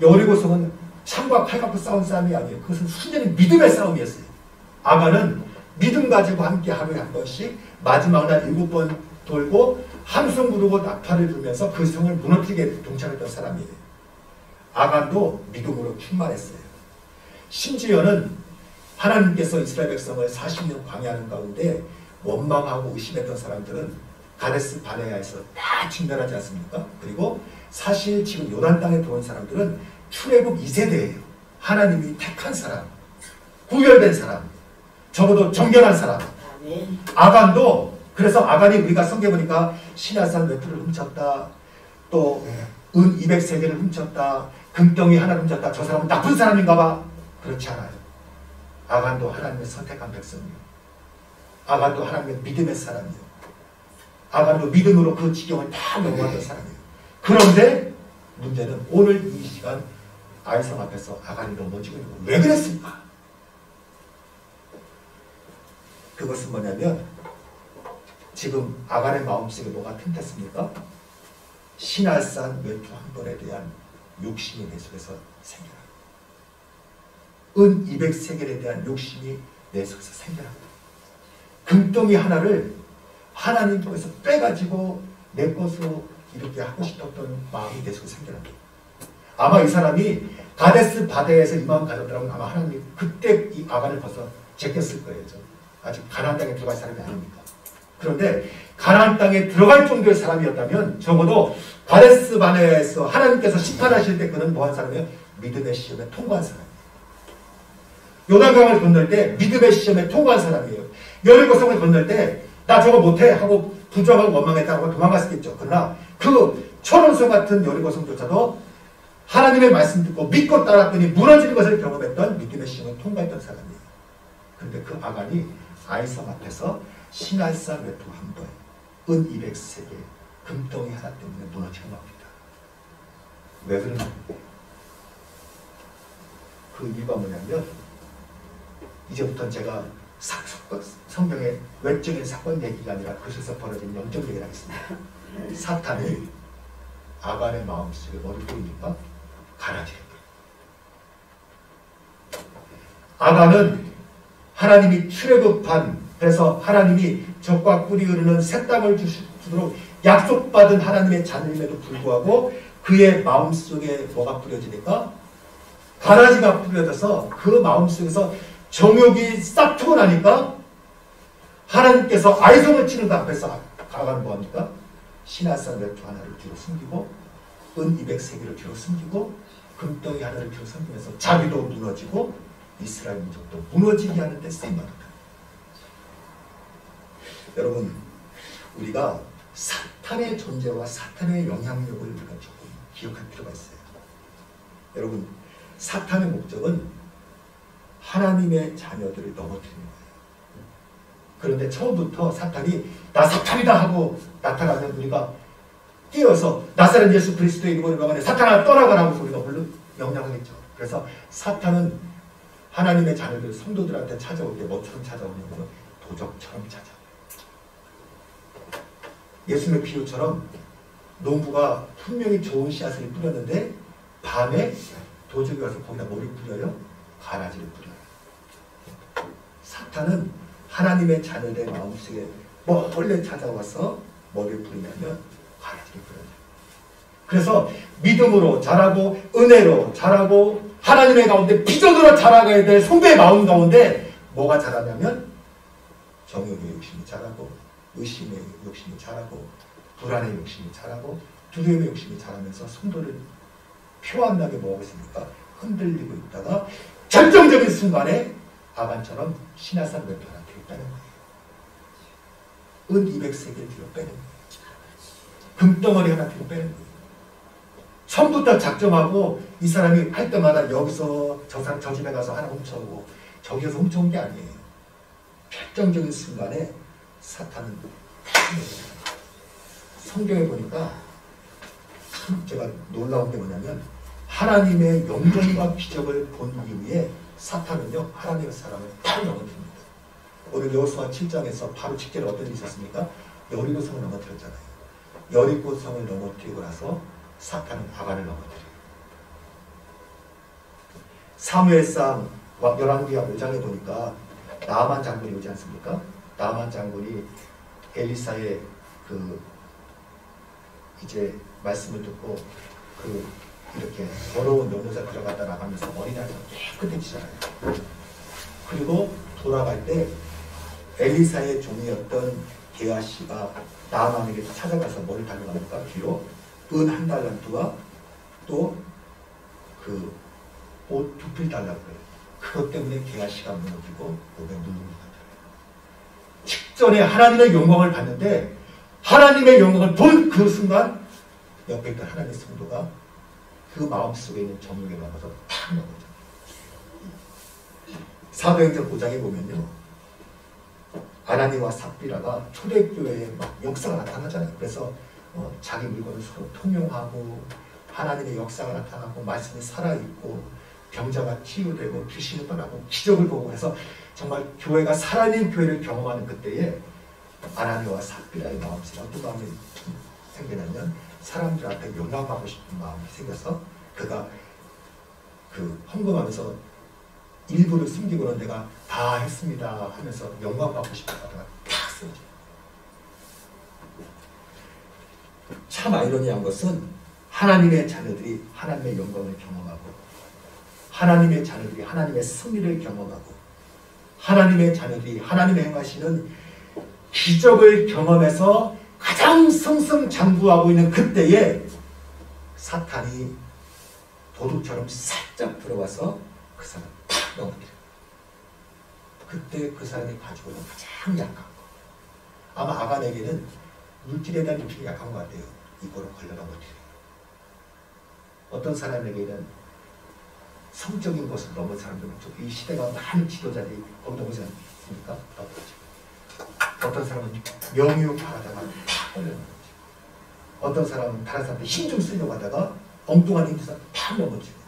여리고성은 창과 칼 갖고 싸운 싸움이 아니에요. 그것은 순전히 믿음의 싸움이었어요. 아간은 믿음 가지고 함께 하루에 한 번씩 마지막 날 7번 돌고 함성 부르고 나팔을 불면서 그 성을 무너뜨리게 동참했던 사람이에요. 아간도 믿음으로 충만했어요. 심지어는 하나님께서 이스라엘 백성을 40년 광야하는 가운데 원망하고 의심했던 사람들은 가데스 바네아에서 다 진멸하지 않습니까? 그리고 사실 지금 요단 땅에 들어온 사람들은 출애굽 2세대예요. 하나님이 택한 사람, 구별된 사람, 적어도 정결한 사람. 아간도 그래서 아간이 우리가 성경에 보니까 시나산 외투를 훔쳤다, 또 은 200세겔을 훔쳤다, 금덩이 하나를 훔쳤다. 저 사람은 나쁜 사람인가 봐. 그렇지 않아요. 아간도 하나님의 선택한 백성이에요. 아간도 하나님의 믿음의 사람이에요. 아간도 믿음으로 그 지경을 다 넘어갔던 사람이에요. 그런데 문제는 오늘 이 시간 아이성 앞에서 아간이 넘어지고 있는 거예요. 왜 그랬을까? 그것은 뭐냐면 지금 아간의 마음속에 뭐가 틈탔습니까? 시날산 외투 한 벌에 대한 욕심이 내 속에서 생겨납니다. 은 200세겔에 대한 욕심이 내 속에서 생겨납니다. 금덩이 하나를 하나님 쪽에서 빼가지고 내 것으로 이렇게 하고 싶었던 마음이 내 속에 생겨납니다. 아마 이 사람이 가데스 바데에서 이 마음 가졌더라면 아마 하나님이 그때 이 아간을 벌써 제꼈을 거예요. 아직 가나안 땅에 들어갈 사람이 아닙니까? 그런데 가나안 땅에 들어갈 정도의 사람이었다면 적어도 가데스 바네에서 하나님께서 심판하실 때 그는 뭐한 사람이에요? 믿음의 시험에 통과한 사람이에요. 요단강을 건널 때 믿음의 시험에 통과한 사람이에요. 여리고성을 건널 때 나 저거 못해 하고 부정하고 원망했다고 도망갔겠죠. 그러나 그 천원성 같은 여리고성조차도 하나님의 말씀 듣고 믿고 따랐더니 무너지는 것을 경험했던 믿음의 시험을 통과했던 사람이에요. 그런데 그 아간이 아이성 앞에서 시날산 외투 한 벌, 은 200세겔, 금덩이 하나 때문에 무너지고 맙니다. 왜 그러냐? 그 이유가 뭐냐면 이제부터는 제가 성경의 외적인 사건 얘기가 아니라 그것에서 벌어진 영적 얘기를 하겠습니다. 사탄이 아간의 마음속에 뭐를 뿌립니까? 가라지를 뿌립니다. 아간은 하나님이 출애굽한, 그래서 하나님이 적과 꿀이 흐르는 새 땅을 주도록 약속받은 하나님의 자녀임에도 불구하고 그의 마음속에 뭐가 뿌려지니까? 가라지가 뿌려져서 그 마음속에서 정욕이 싹 트고 나니까 하나님께서 아이성을 치는 그 앞에서 아간은 뭐합니까? 시나산 외투 하나를 뒤로 숨기고 은 200세겔을 뒤로 숨기고 금덩이 하나를 뒤로 숨기면서 자기도 무너지고 이스라엘 민족도 무너지게 하는 데 쓰임받았다. 여러분, 우리가 사탄의 존재와 사탄의 영향력을 우리가 조금 기억할 필요가 있어요. 여러분, 사탄의 목적은 하나님의 자녀들을 넘어뜨리는 거예요. 그런데 처음부터 사탄이 나 사탄이다 하고 나타나면 우리가 뛰어서 나사렛 예수 그리스도의 이름으로 명하네 사탄아 떠나가라고 우리가 물론 명령하겠죠. 그래서 사탄은 하나님의 자녀들 성도들한테 찾아올 때 뭐처럼 찾아오냐면 도적처럼 찾아와요. 예수님의 비유처럼 농부가 분명히 좋은 씨앗을 뿌렸는데 밤에 도적이 와서 거기다 뭐를 뿌려요? 가라지를 뿌려요. 사탄은 하나님의 자녀들 마음속에 몰래 찾아와서 뭐를 부리냐면 가라지를 부려요. 그래서 믿음으로 자라고 은혜로 자라고 하나님의 가운데 비전으로 자라가야 될 성도의 마음 가운데 뭐가 자라냐면 정욕의 욕심이 자라고 의심의 욕심이 자라고 불안의 욕심이 자라고 두려움의 욕심이 자라면서 성도를 표한나게 뭐하고 있습니까? 흔들리고 있다가 결정적인 순간에 아간처럼 신하산 왼편 하나 뒤로 빼는 거예요. 은 200세겔 뒤로 빼는 거예요. 금덩어리 하나 뒤로 빼는 거예요. 처음부터 작정하고 이 사람이 할 때마다 여기서 저 집에 가서 하나 훔쳐오고 저기서 훔쳐온 게 아니에요. 결정적인 순간에 사탄은 성경에 보니까 참 제가 놀라운 게 뭐냐면 하나님의 영전과 기적을 본 이후에 사탄은요 하나님의 사람을 다 넘어뜨립니다. 오늘 여호수아 7장에서 바로 직전에 어떤 일이 있었습니까? 여리고성을 넘어뜨렸잖아요. 여리고성을 넘어뜨리고 나서 사탄은 아간을 넘어뜨려요. 사무엘상 11기하 5장에 보니까 나아만 장군이 오지 않습니까? 나아만 장군이 엘리사의 이제 말씀을 듣고 이렇게 더러운 연못에 들어갔다 나가면서 머리를 깨끗해지잖아요. 그리고 돌아갈 때 엘리사의 종이었던 게하시가 나아만에게 찾아가서 뭐를 달려갑니까? 뒤로 은 1달란트와 또 옷 2필 달라고 그래요. 그것 때문에 게하시가 무너지고 몸에 누르고 가더라고요. 직전에 하나님의 영광을 봤는데 하나님의 영광을 본 그 순간 옆에 있던 하나님의 성도가 그 마음속에 있는 정욕에 넘어서 탁 넘어져. 사도행전 5장에 보면요. 아나니와 삽비라가 초대교회에 막 역사가 나타나잖아요. 그래서 자기 물건을 서로 통용하고 하나님의 역사가 나타나고 말씀이 살아있고 병자가 치유되고 귀신이 떠나고 기적을 보고 해서 정말 교회가 살아있는 교회를 경험하는 그때에 아나니와 삽비라의 마음속에 어떤 마음이 생기냐면 사람들한테 영광받고 싶은 마음이 생겨서 그가 헌금하면서 일부를 숨기고는 내가 다 했습니다 하면서 영광받고 싶다가 탁 쓰러져요. 참 아이러니한 것은 하나님의 자녀들이 하나님의 영광을 경험하고 하나님의 자녀들이 하나님의 승리를 경험하고 하나님의 자녀들이 하나님의 행하시는 기적을 경험해서 가장 승승장구하고 있는 그때에 사탄이 도둑처럼 살짝 들어와서 그 사람 탁 넘어뜨려요. 그때 그 사람이 가지고 있는 가장 약한 거. 아마 아간에게는 물질에 대한 욕심이 약한 것 같아요. 이거로 걸려 넘어뜨려요. 어떤 사람에게는 성적인 것을 넘은 사람들, 이 시대가 많은 지도자들이 거기 넘어지 않습니까? 어떤 사람은 명예욕 바라다가 탁 걸려 넘어지고, 어떤 사람은 다른 사람한테 힘 좀 쓰려고 하다가 엉뚱한 힘에서 탁 넘어지고,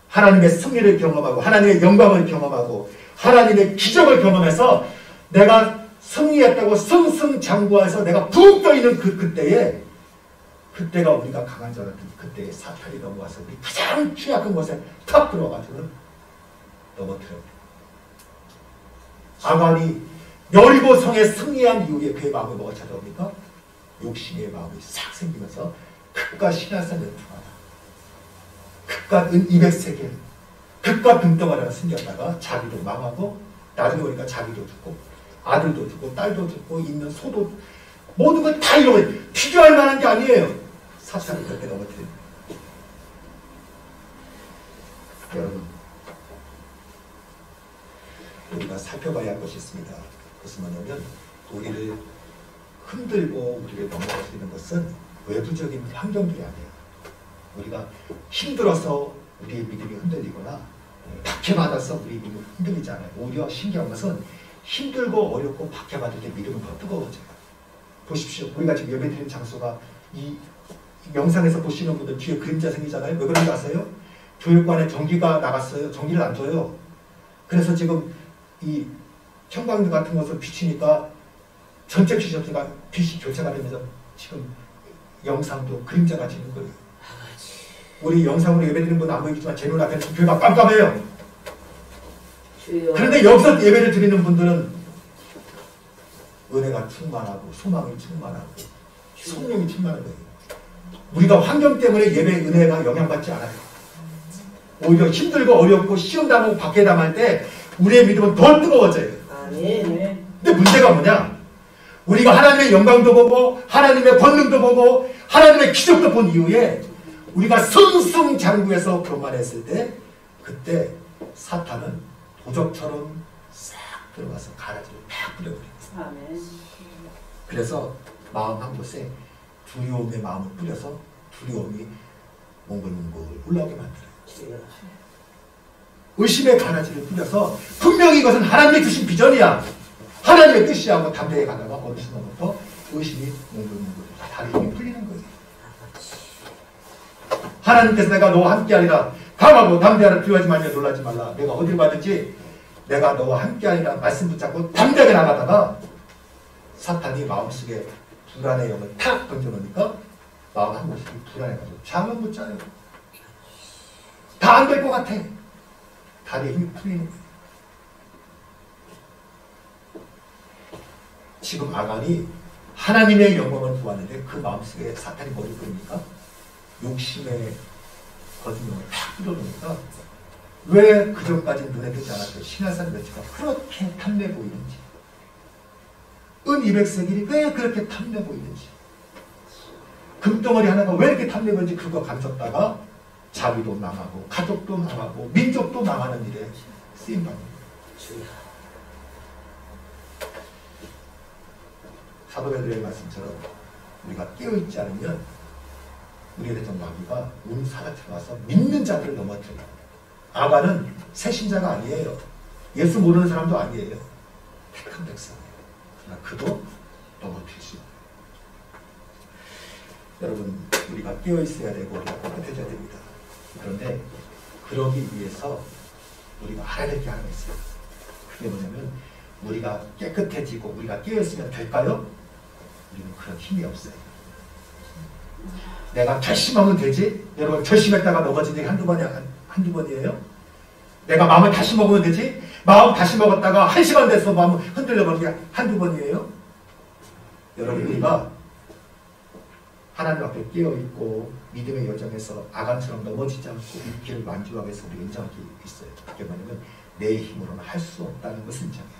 하나님의 승리를 경험하고 하나님의 영광을 경험하고 하나님의 기적을 경험해서 내가 승리했다고 승승장구해서 내가 붕 떠있는 그때가 우리가 강한 줄 알았던 그때에 사탄이 넘어와서 우리 가장 취약한 곳에 탁 들어가지고 넘어뜨려요. 아간이 여리고성에 승리한 이후에 그의 마음에 뭐가 찾아옵니까? 욕심의 마음이 싹 생기면서 그가 신하산 연투하다. 그가 은 200세겔, 그가 금덩어리 하나 생겼다가 자기도 망하고 나중에 보니까 자기도 죽고 아들도 죽고 딸도 죽고 있는 소도 모든 걸 다 잃어버려요. 필요할 만한 게 아니에요. 사탄이 그렇게 넘어뜨려요. 여러분, 우리가 살펴봐야 할 것이 있습니다. 그것은 뭐냐면 우리를 흔들고 우리를 넘어뜨리는 것은 외부적인 환경들이 아니에요. 우리가 힘들어서 우리의 믿음이 흔들리거나 박해받아서 우리의 믿음이 흔들리지 않아요. 오히려 신기한 것은 힘들고 어렵고 박해받을 때 믿음은 더 뜨거워져요. 보십시오. 우리가 지금 예배드리는 장소가 이 영상에서 보시는 분들 뒤에 그림자 생기잖아요. 왜 그런지 아세요? 교육관에 전기가 나갔어요. 전기를 안 줘요. 그래서 지금 이 형광등 같은 것을 비치니까 전체 지점수가 빛이 교체가 되면서 지금 영상도 그림자가 지는 거예요. 우리 영상으로 예배드리는 분은 안 보이지만 제 눈앞에는 교회가 깜깜해요. 주여. 그런데 여기서 예배를 드리는 분들은 은혜가 충만하고 소망이 충만하고 성령이 충만한 거예요. 우리가 환경 때문에 예배 은혜가 영향받지 않아요. 오히려 힘들고 어렵고 시험 당하고 박해 당할 때 우리의 믿음은 더 뜨거워져요. 아멘. 근데 문제가 뭐냐? 우리가 하나님의 영광도 보고 하나님의 권능도 보고 하나님의 기적도 본 이후에 우리가 승승장구해서 교만했을 때 그때 사탄은 도적처럼 싹 들어가서 가라지를 팍 뿌려버려요. 아멘. 그래서 마음 한 곳에 두려움의 마음을 뿌려서 두려움이 몽글몽글 올라오게 만들어요. 주여. 의심의 가라지를 뿌려서 분명히 이것은 하나님이 주신 비전이야. 하나님의 뜻이야 하고 담대히 가다가 어느 순간부터 의심이 몽글몽글 다리 힘이 풀리는 거예요. 하나님께서 내가 너와 함께하리라. 강하고 담대하라. 두려워하지 말며 놀라지 말라. 내가 어디를 가든지 내가 너와 함께하리라 말씀 붙잡고 담대하게 나가다가 사탄이 마음속에 불안의 영을 탁 던져놓으니까 마음 한 곳이 불안해가지고 잠을 못 자요. 다 안 될 것 같아. 다리에 힘이 풀리는 거예요. 지금 아간이 하나님의 영광을 보았는데 그 마음속에 사탄이 뭐를 끄니까 욕심의 거짓말을 탁 뿌려놓으니까 왜 그전까지 눈에 띄지 않았던 신화산 멸치가 그렇게 탐내 보이는지, 은 200세겔이 왜 그렇게 탐내 보이는지, 금덩어리 하나가 왜 이렇게 탐내 보이는지 그거 감췄다가 자기도 망하고 가족도 망하고 민족도 망하는 일에 쓰임받는 거예요. 사도 베드로의 말씀처럼 우리가 깨어있지 않으면 우리에 대한 마귀가 온 사자처럼 와서 믿는 자들을 넘어뜨려요. 아간은 새신자가 아니에요. 예수 모르는 사람도 아니에요. 택한 백성이에요. 그러나 그도 넘어뜨릴 수 있어요. 여러분, 우리가 깨어있어야 되고 우리가 깨끗해져야 됩니다. 그런데 그러기 위해서 우리가 알아야 될 게 하나 있어요. 그게 뭐냐면 우리가 깨끗해지고 우리가 깨어있으면 될까요? 우리는 그런 힘이 없어요. 내가 결심하면 되지? 여러분, 결심했다가 넘어진 적이 한두 번이에요? 내가 마음을 다시 먹으면 되지? 마음 다시 먹었다가 1시간 돼서 마음 흔들려버린 게 한두 번이에요? 여러분, 우리가 하나님 앞에 깨어있고 믿음의 여정에서 아간처럼 넘어지지 않고 이 길을 만족하기 위해서 우리 인정할 게 있어요. 그게 뭐냐면 내 힘으로는 할 수 없다는 것을 인정해요.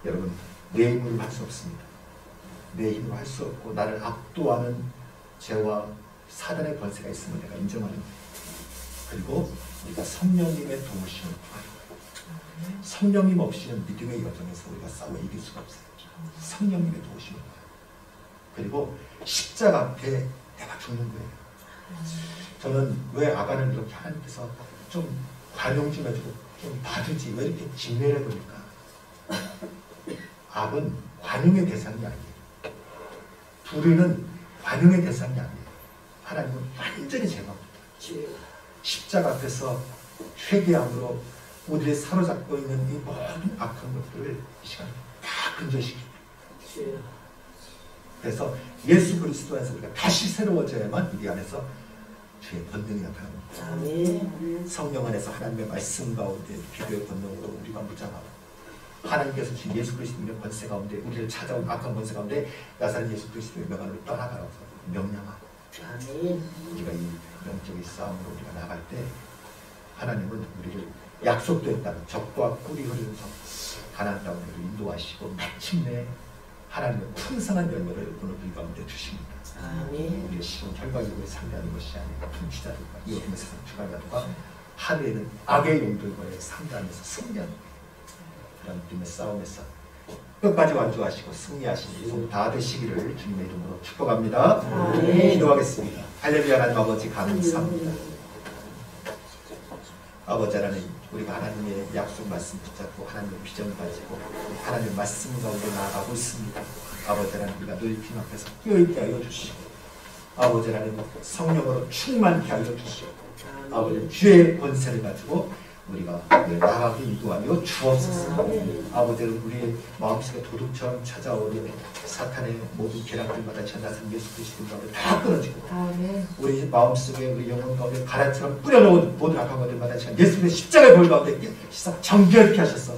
여러분, 내 힘으로 할 수 없습니다. 내 힘으로 할 수 없고 나를 압도하는 죄와 사단의 권세가 있음을 내가 인정하는 거예요. 그리고 우리가 성령님의 도우심을 구하는 거예요. 성령님 없이는 믿음의 여정에서 우리가 싸워 이길 수가 없어요. 성령님의 도우심을 구해요. 그리고 십자가 앞에 내가 죽는 거예요. 저는 왜 아간을 이렇게 하나님께서 좀 관용 좀 해주고 좀 봐주지 왜 이렇게 진멸해 버릴까? 악은 관용의 대상이 아니에요. 불의는 관용의 대상이 아니에요. 하나님은 완전히 제거합니다. 십자가 앞에서 회개함으로 우리를 사로잡고 있는 이 모든 악한 것들을 이 시간에 다 근절시킵니다. 그래서 예수 그리스도 안에서 우리가 다시 새로워져야만 우리 안에서 주의 권능이 나타납니다. 성령 안에서 하나님의 말씀 가운데 기도의 권능으로 우리가 무장하고 하나님께서 주신 예수 그리스도의 권세 가운데 우리를 찾아온 악한 권세 가운데 나사렛 예수 그리스도의 명함을 떠나가라고 명령하고 우리가 이 영적인 싸움으로 우리가 나갈 때 하나님은 우리를 약속된 땅 적과 꿀이 흐르는 성 가나안 땅으로 인도하시고 마침내 하나님의 풍성한 열매를 오늘 우리 가운데 주십니다. 우리의 시공 혈과육을 상대하는 것이 아니라 통치자들과 이어지는 세상 주관자들과 하늘에는 악의 용들과의 상대하면서 승리하는 그런 믿음의 싸움에서 끝까지 완주하시고 승리하시는 손 다 되시기를 주님의 이름으로 축복합니다. 기도하겠습니다. 할렐루야. 하나님 아버지 감사합니다. 아버지 하나님, 우리가 하나님의 약속 말씀 붙잡고 하나님의 비전 가지고 하나님의 말씀 가운데 나아가고 있습니다. 아버지 하나님, 우리가 늘 주님 앞에서 깨어있게 하여 주시고 아버지 하나님 성령으로 충만케 하여 주시고 아버지 주의 권세를 가지고 우리가 나가게 인도하여 주옵소서. 아버지는 우리의 마음속에 도둑처럼 찾아오는 사탄의 모든 계략들마다 전하신 예수 그리스도의 마음을 다 끊어지고 우리 마음속에 우리 영혼 가운데 가라처럼 뿌려놓은 모든 악한 것들마다 예수님의 십자가의 벌 가운데 정결케 하셔서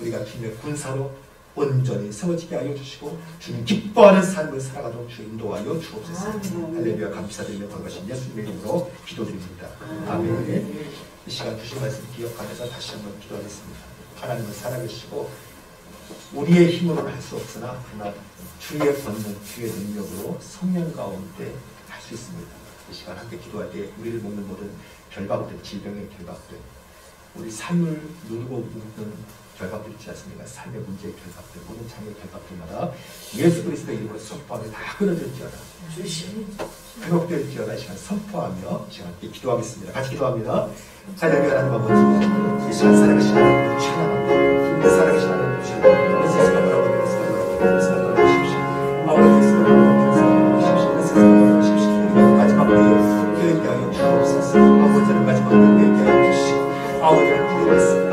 우리가 주님의 군사로 온전히 세워지게 하여 주시고 주님 기뻐하는 삶을 살아가도록 주 인도하여 주옵소서. 할렐루야. 감사드리며 거룩하신 예수님의 이름으로 기도드립니다. 아멘. 이 시간 주신 말씀 기억하면서 다시 한번 기도하겠습니다. 하나님은 살아계시고 우리의 힘으로는 할 수 없으나 그러나 주의 권능, 주의 능력으로 성령 가운데 할 수 있습니다. 이 시간 함께 기도할 때 우리를 먹는 모든 결박들, 질병의 결박들, 우리 삶을 누르고 묶는 결박들 있지 않습니까? 삶의 문제의 결박들, 모든 장애의 결박들마다 예수 그리스도의 이름으로 선포하며 다 끊어질지어다. 회복될지어다. 이 시간 선포하며 이 시간 함께 기도하겠습니다. 같이 기도합니다. 할렐루야. 하나님 아버지, 이 시간 살아계신 하나님 찬양합니다. 살아계신 하나님 주시고 예수가 바라보고 예수가 바라보고 예수가 바라보십시오. 아버지 예수가 바라보십시오. 예수가 바라보십시오. 마지막 때에 깨어있게 하여 주옵소서. 아버지는 마지막 때에 깨어있게 하여 주시고 아버지를 부르겠습니다.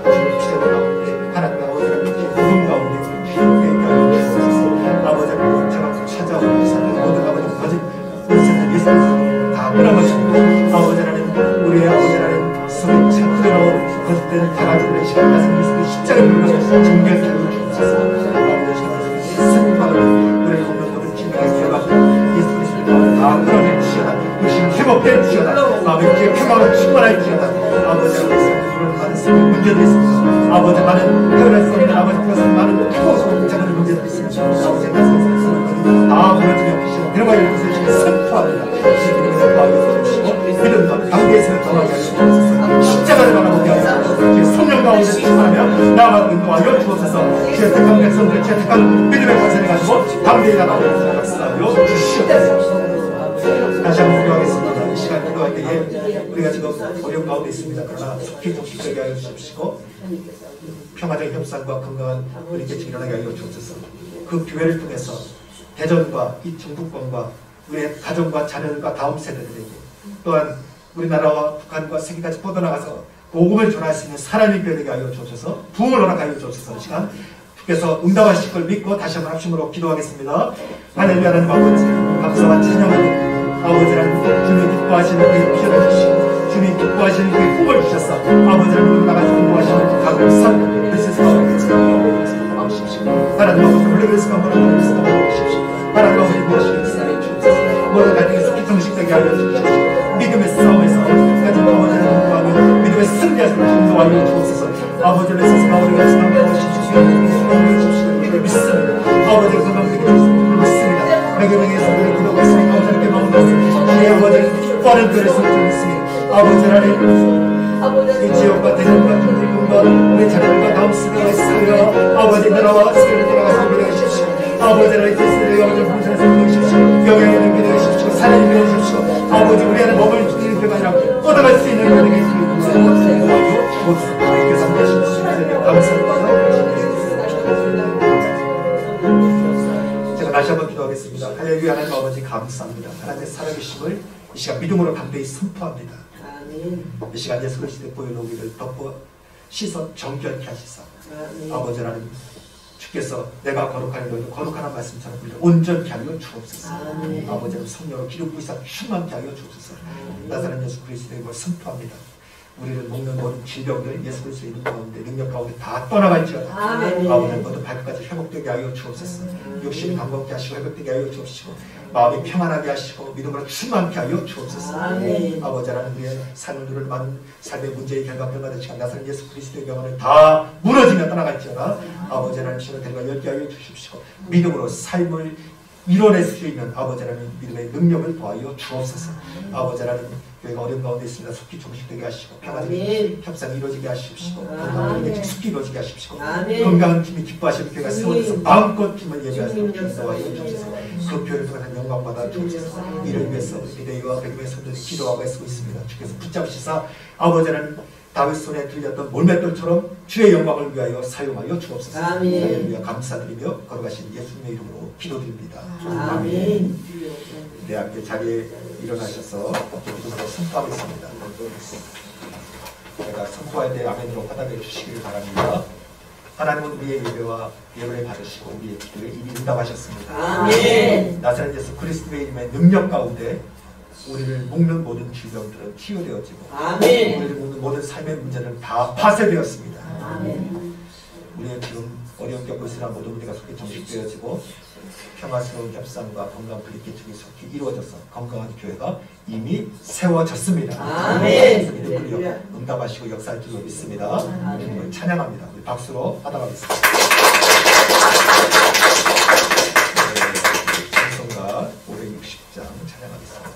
주님 피해 가운데 하나님 아버지를 구름 가운데 피해 하여 주옵소서. 아버지를 모처럼 찾아오는 사람 모든 아버지 거짓 은세는 예수 다 끊어버리고 아버지라는 우리의 아버지라는 속에 흐려나온 거짓된 다가지는 시간 가슴 예수의 십자가를 불러서 정결케 하여 주옵소서. 아버지 승리받은 우리의 없는 모든 진행의 결과 예수 그리스도의 마음을 다 끌어낼지어다. 육신 회복될지어다. 마음의 귀에 평강을 충만할지어다. 아버지가 그런 많은 생의 문제들이 있습니다. 아버지 많은 태어날 수 없는 아버지 그것은 많은 피고스러운 작은 문제들이 있습니다. 아버지 다 무너지며 들어가야 할 것을 선포합니다. 주님께서 도와주시고 믿음과 담대에서 정하게 하여 주옵소서. 십자가를 바라보게 하여 주옵소서. 성령 가운데 충만하며 나아가는 인도하여 주옵소서. 주의 택한 백성들 주의 택한 믿음의 권세를 가지고 담대히 나가고 역사하여 주시옵소서. 다시 한번 기도하겠습니다. 이 시간 기도할 때에 우리가 지금 어려운 가운데 있습니다. 그러나 속히 독식되게 하여 주십시고 평화적인 협상과 건강한 우리 계층이 일어나게 하여 주옵소서. 그 교회를 통해서 대전과 이 정부권과 우리의 가정과 자녀들과 다음 세대들에게 또한 우리나라와 북한과 세계까지 뻗어나가서 복음을 전할 수 있는 사람이 되게 하여 주옵소서. 부흥을 허락하여 주옵소서. 이 시간 주께서 응답하실 걸 믿고 다시 한번 합심으로 기도하겠습니다. 하나님 하나님 아버지 감사와 찬양합니다. 아버지라는 주님 기뻐하시는 그 피를 주시고 주님 기뻐하시는 그 꿈을 주셔서 아버지를 나가서 공부하시는 각산 하나님 아버지 물레그레스가 뭐라고 하십시오. 하나님 아버지 무엇이 기사에 주옵소서. 모든 갈등에 속히 정식되게 하여 주십시오. 믿음의 싸움에서 끝까지 아버지를 공부하며 믿음의 승리하시는 인도하여 주옵소서. 아버지를 세상과 우리가 지나가고 싶으시고 믿습니다. 아버지를 건강하게 해주시고 믿습니다. 매개명에서 우리 기도가 있으니 아버지께 마음으로 주의 아버지를 기뻐하는 그릇을 믿습니다. 아버지라는 이 지역과 대전과 중국과 우리 자녀들과 다음 세대가 있으며 아버지 나라와 세계를 돌아가서 믿어주십시오. 아버지를 예수의 아버지 본선에서 믿으십시오. 영예를 믿으십시오. 사랑을 믿으십시오. 아버지 우리 안에 머물 수 있는 게 아니라 뻗어갈 수 있는 은혜가 있습니다. 그래서 하나님 감사합니다. 제가 다시 한번 기도하겠습니다. 할렐루야. 하나님 아버지 감사합니다. 하나님의 살아계심을 이 시간 믿음으로 담대히 선포합니다. 이 시간 예수 그리스도의 보혈로 우리를 덮어 씻어 정결케 하시사 아버지라는 주께서 내가 거룩하니 너희도 거룩하는 말씀처럼 우리를 온전케 하여 주옵소서. 아버지는 성령으로 기름 부으사 충만케 하여 주옵소서. 나사렛 예수 그리스도의 이름을 선포합니다. 우리를 먹는 모든 질병들 예수 그리스도의 이름 가운데 능력 가운데 다 떠나갈지어다. 아버지는 모든 발끝까지 회복되게 하여 주옵소서. 육신이 강건케 하시고 회복되게 하여 주옵시고 마음이 평안하게 하시고 믿음으로 충만케 하여 주옵소서. 아버지라는 우리의 삶을 누릴 많은 삶의 문제의 결과들마다 시간 나사렛 예수 그리스도의 병원을 다 무너지며 떠나갈지어다. 아버지라는 신을 데리고 열게 하여 주십시오. 믿음으로 삶을 이뤄낼 수 있는 아버지라는 믿음의 능력을 더하여 주옵소서. 아버지라는 교회가 어려운 가운데 있습니다. 속히 종식되게 하시고 평화적인 협상이 이루어지게 하십시오. 건강한 속히 이루어지게 하십시오. 건강한 팀이 기뻐하시는 교회가 세워져서 마음껏 팀을 예배하시는 기도하여 주옵소서. 그 교회를 통해서 영광받아 주옵소서. 이를 위해서 비대위와 백명의 손들이 기도하고 애쓰고 있습니다. 주께서 붙잡으시사 아버지라는 다윗 손에 들렸던 몰맷돌처럼 주의 영광을 위하여 사용하여 주옵소서. 할렐루야. 감사드리며 걸어가신 예수님의 이름으로 기도드립니다. 아멘. 네, 함께 자리에 일어나셔서 기도로 선포하겠습니다. 제가 선포할 때 아멘으로 받아들여 주시길 바랍니다. 하나님은 우리의 예배와 예배를 받으시고 우리의 기도에 이미 응답하셨습니다. 아멘. 나사렛 예수 그리스도의 이름의 능력 가운데 우리를 묶는 모든 질병들은 치유되어지고 아멘. 우리를 묶는 모든 삶의 문제는 다 파쇄되었습니다. 아멘. 우리의 지금 어려운 겪고 있으나 모든 문제가 속히 정식되어지고 평화스러운 협상과 건강한 분리개척이 속히 이루어져서 건강한 교회가 이미 세워졌습니다. 아멘. 우리 응답하시고 역사할 줄로 믿습니다. 주님을 찬양합니다. 우리 박수로 받아가겠습니다. 찬송가 560장 찬양하겠습니다.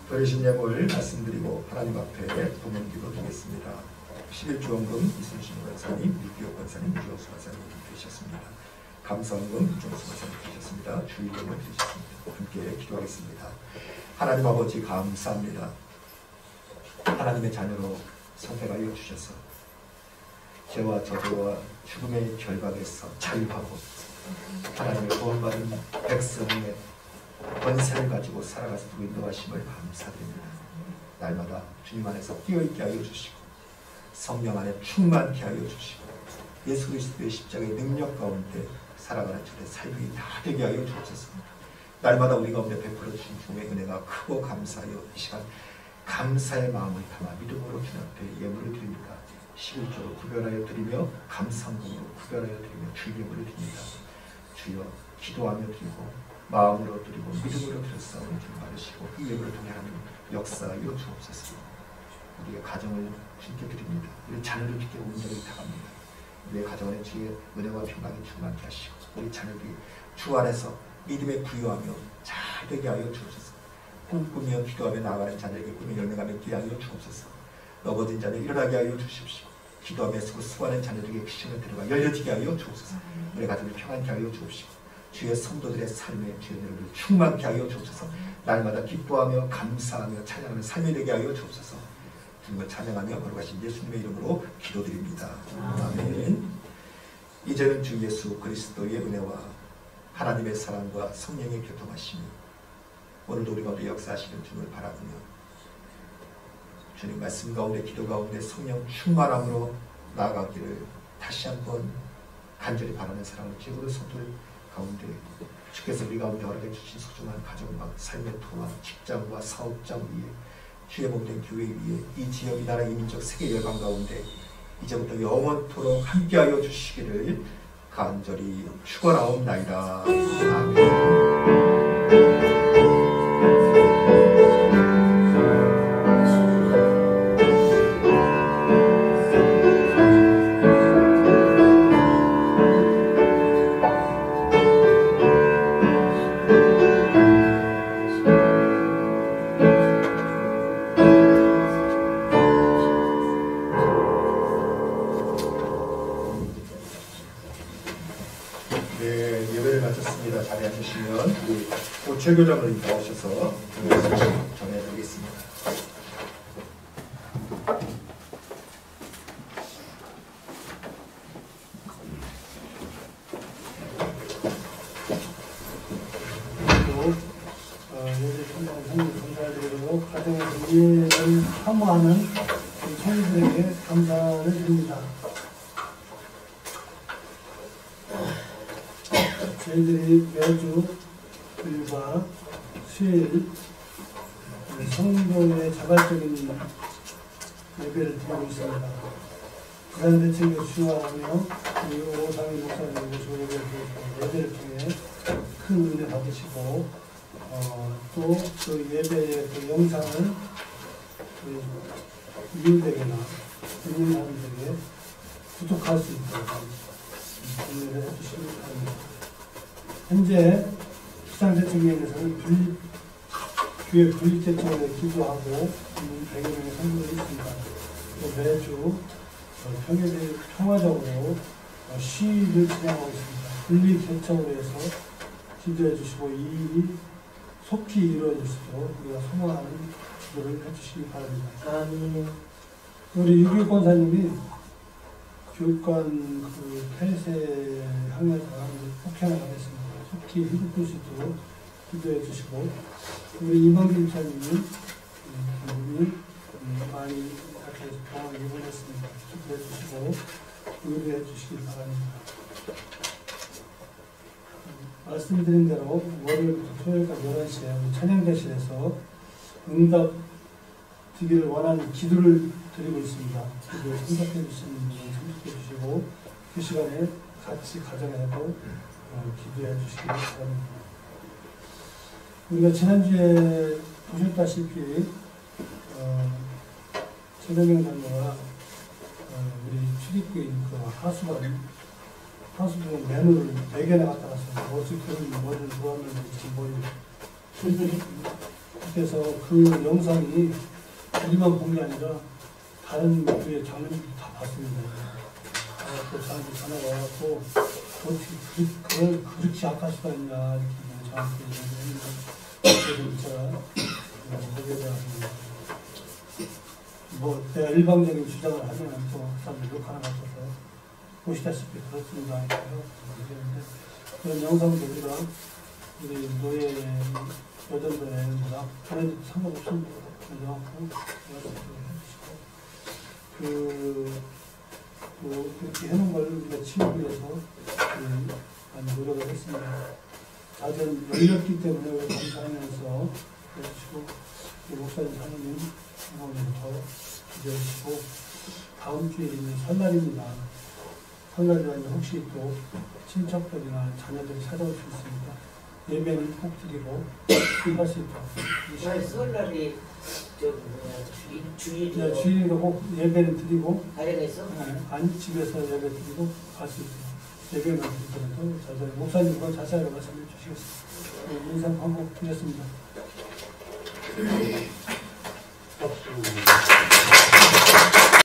버리신 예물 말씀드리고 하나님 앞에 도문기도 드리겠습니다. 11조원금 이순신 권사님, 유기호 권사님, 유정수 권사님 되셨습니다. 감사원금 유정수 권사님 되셨습니다. 주의금을 드리셨습니다. 함께 기도하겠습니다. 하나님 아버지 감사합니다. 하나님의 자녀로 선택하여 주셔서 죄와 저주와 죽음의 결박에서 자유하고 하나님의 구원받은 백성의 권세를 가지고 살아가서 인도하심을 감사드립니다. 날마다 주님 안에서 뛰어있게 하여 주시고 성령 안에 충만케 하여 주시고 예수 그리스도의 십자가의 능력 가운데 살아가는 저의 삶이 다 되게 하여 주옵소서. 날마다 우리 가운데 베풀어 주신 주님의 은혜가 크고 감사하여 이 시간 감사의 마음을 담아 믿음으로 주님 앞에 예물을 드립니다. 11조로 구별하여 드리며 감사함으로 구별하여 드리며 주의 예물을 드립니다. 주여 기도하며 드리고 마음으로 드리고 믿음으로 드렸사오니 주님 받으시고 이 예물을 통해 하나님 역사하여 주옵소서. 우리의 가정을 주님께 드립니다. 우리 자녀를 주께 온전히 다갑니다. 우리의 가정에 주의 은혜와 평강이 충만케 하시고 우리 자녀들이 주 안에서 믿음에 부유하며 잘 되게 하여 주옵소서. 꿈꾸며 기도하며 나아가는 자녀에게 꿈이 열매가 맺게 하여 주옵소서. 넘어진 자녀 일어나게 하여 주십시오. 기도하며 수고하는 자녀들에게 기심을 들어가 열려지게 하여 주옵소서. 우리 가정을 평안케 하여 주옵시고 주의 성도들의 삶에 주의 은혜를 충만케 하여 주옵소서. 날마다 기뻐하며 감사하며 찬양하는 삶이 되게 하여 주옵소서. 주님을 찬양하며 걸어가신 예수님의 이름으로 기도드립니다. 아멘. 이제는 주 예수 그리스도의 은혜와 하나님의 사랑과 성령의 교통하심이 오늘도 우리 가운데 역사하시는 주님을 바라보며 주님 말씀 가운데 기도 가운데 성령 충만함으로 나아가기를 다시 한번 간절히 바라는 사랑을 기울여 손들 가운데 주께서 우리 가운데 허락해 주신 소중한 가정과 삶의 토와 직장과 사업장 위에 주의 몸된 교회 위에 이 지역, 이 나라, 이 민족, 세계 열방 가운데 이제부터 영원토록 함께하여 주시기를 간절히 축원하옵나이다. 아멘. 최교장을 나오셔서 전해드리겠습니다. 감사드리고 가정에서 이해를 사모하는 성도들에게 감사를 드립니다. 저희들이 매주 일과 수요일 성도의 자발적인 예배를 드리고 있습니다. 부산대책을 수행하며 우리 오상희 목사님 모시고 예배를 통해 큰 은혜 받으시고 또 그 예배의 그 영상을 그 이웃에게나 듣는 사람들에게 구독할 수 있도록 은혜를 해주시기 바랍니다. 현재 비상대책위원회에서는 교회 분리대책을 기도하고 100여 명의 성도들이 있습니다. 또 매주 평화적으로 시위를 진행하고 있습니다. 분리개척으로 해서 기도해 주시고 이 일이 속히 이루어질 수 있도록 우리가 소망하는 기도를 해주시기 바랍니다. 아멘. 우리 유교 권사님이 교육관 그 폐쇄 항해자가 폭행을 하겠습니다. 속히 회복될 수 있도록 기도해 주시고 우리 이만길 목사님이 많이 이렇게 병원에 입원했습니다. 기도해 주시고 의뢰해 주시기 바랍니다. 말씀드린 대로 월요일부터 토요일까지 11시에 우리 찬양대실에서 응답 드리기를 원하는 기도를 드리고 있습니다. 기도를 참석해 주시는 분은 참석해 주시고 그 시간에 같이 가정에도 기도해 주시기 바랍니다. 우리가 지난주에 보셨다시피 최동영 장로가 우리 출입구인 그 하수분 메뉴를 4개나 갖다 놨어요. 어찌 그런 머리를 좋아하는지 모르겠어요. 그래서 그 영상이 우리만 본 게 아니라 다른 교회 장로님들이 다 봤습니다. 또 저한테 전화가 와갖고 어떻게 그걸 그렇게 악할 수가 있냐 이렇게 저한테 얘기했는데 그래서 제가 거기에 대해서 뭐 내가 일방적인 주장을 하면 또 사람들 욕하는 것 같아서 보시다시피 그렇습니다. 얘기했는데 그런 영상도 우리가 우리 노예 여전도에보다 그래도 상관없습니다. 그래갖고 또 그렇게 해놓은 걸 우리가 치우기 위해서 많이 노력을 했습니다. 자전 열렸기 때문에 우리 감사하면서 해주시고 목사님 사모님 더 기대해주시고 다음 주에 있는 설날입니다. 설날이라면 혹시 또 친척들이나 자녀들이 찾아올 수 있습니다. 예배는 꼭 드리고 할 수 있도록. 설날이 주일이요. 주일도 꼭 예배는 드리고 가래가 있어? 안 집에서 예배 드리고 갈 수 있도록 예배만 드리더라도 자세히 목사님과 자세하게 말씀해 주시겠습니다. 인상 반복 드렸습니다.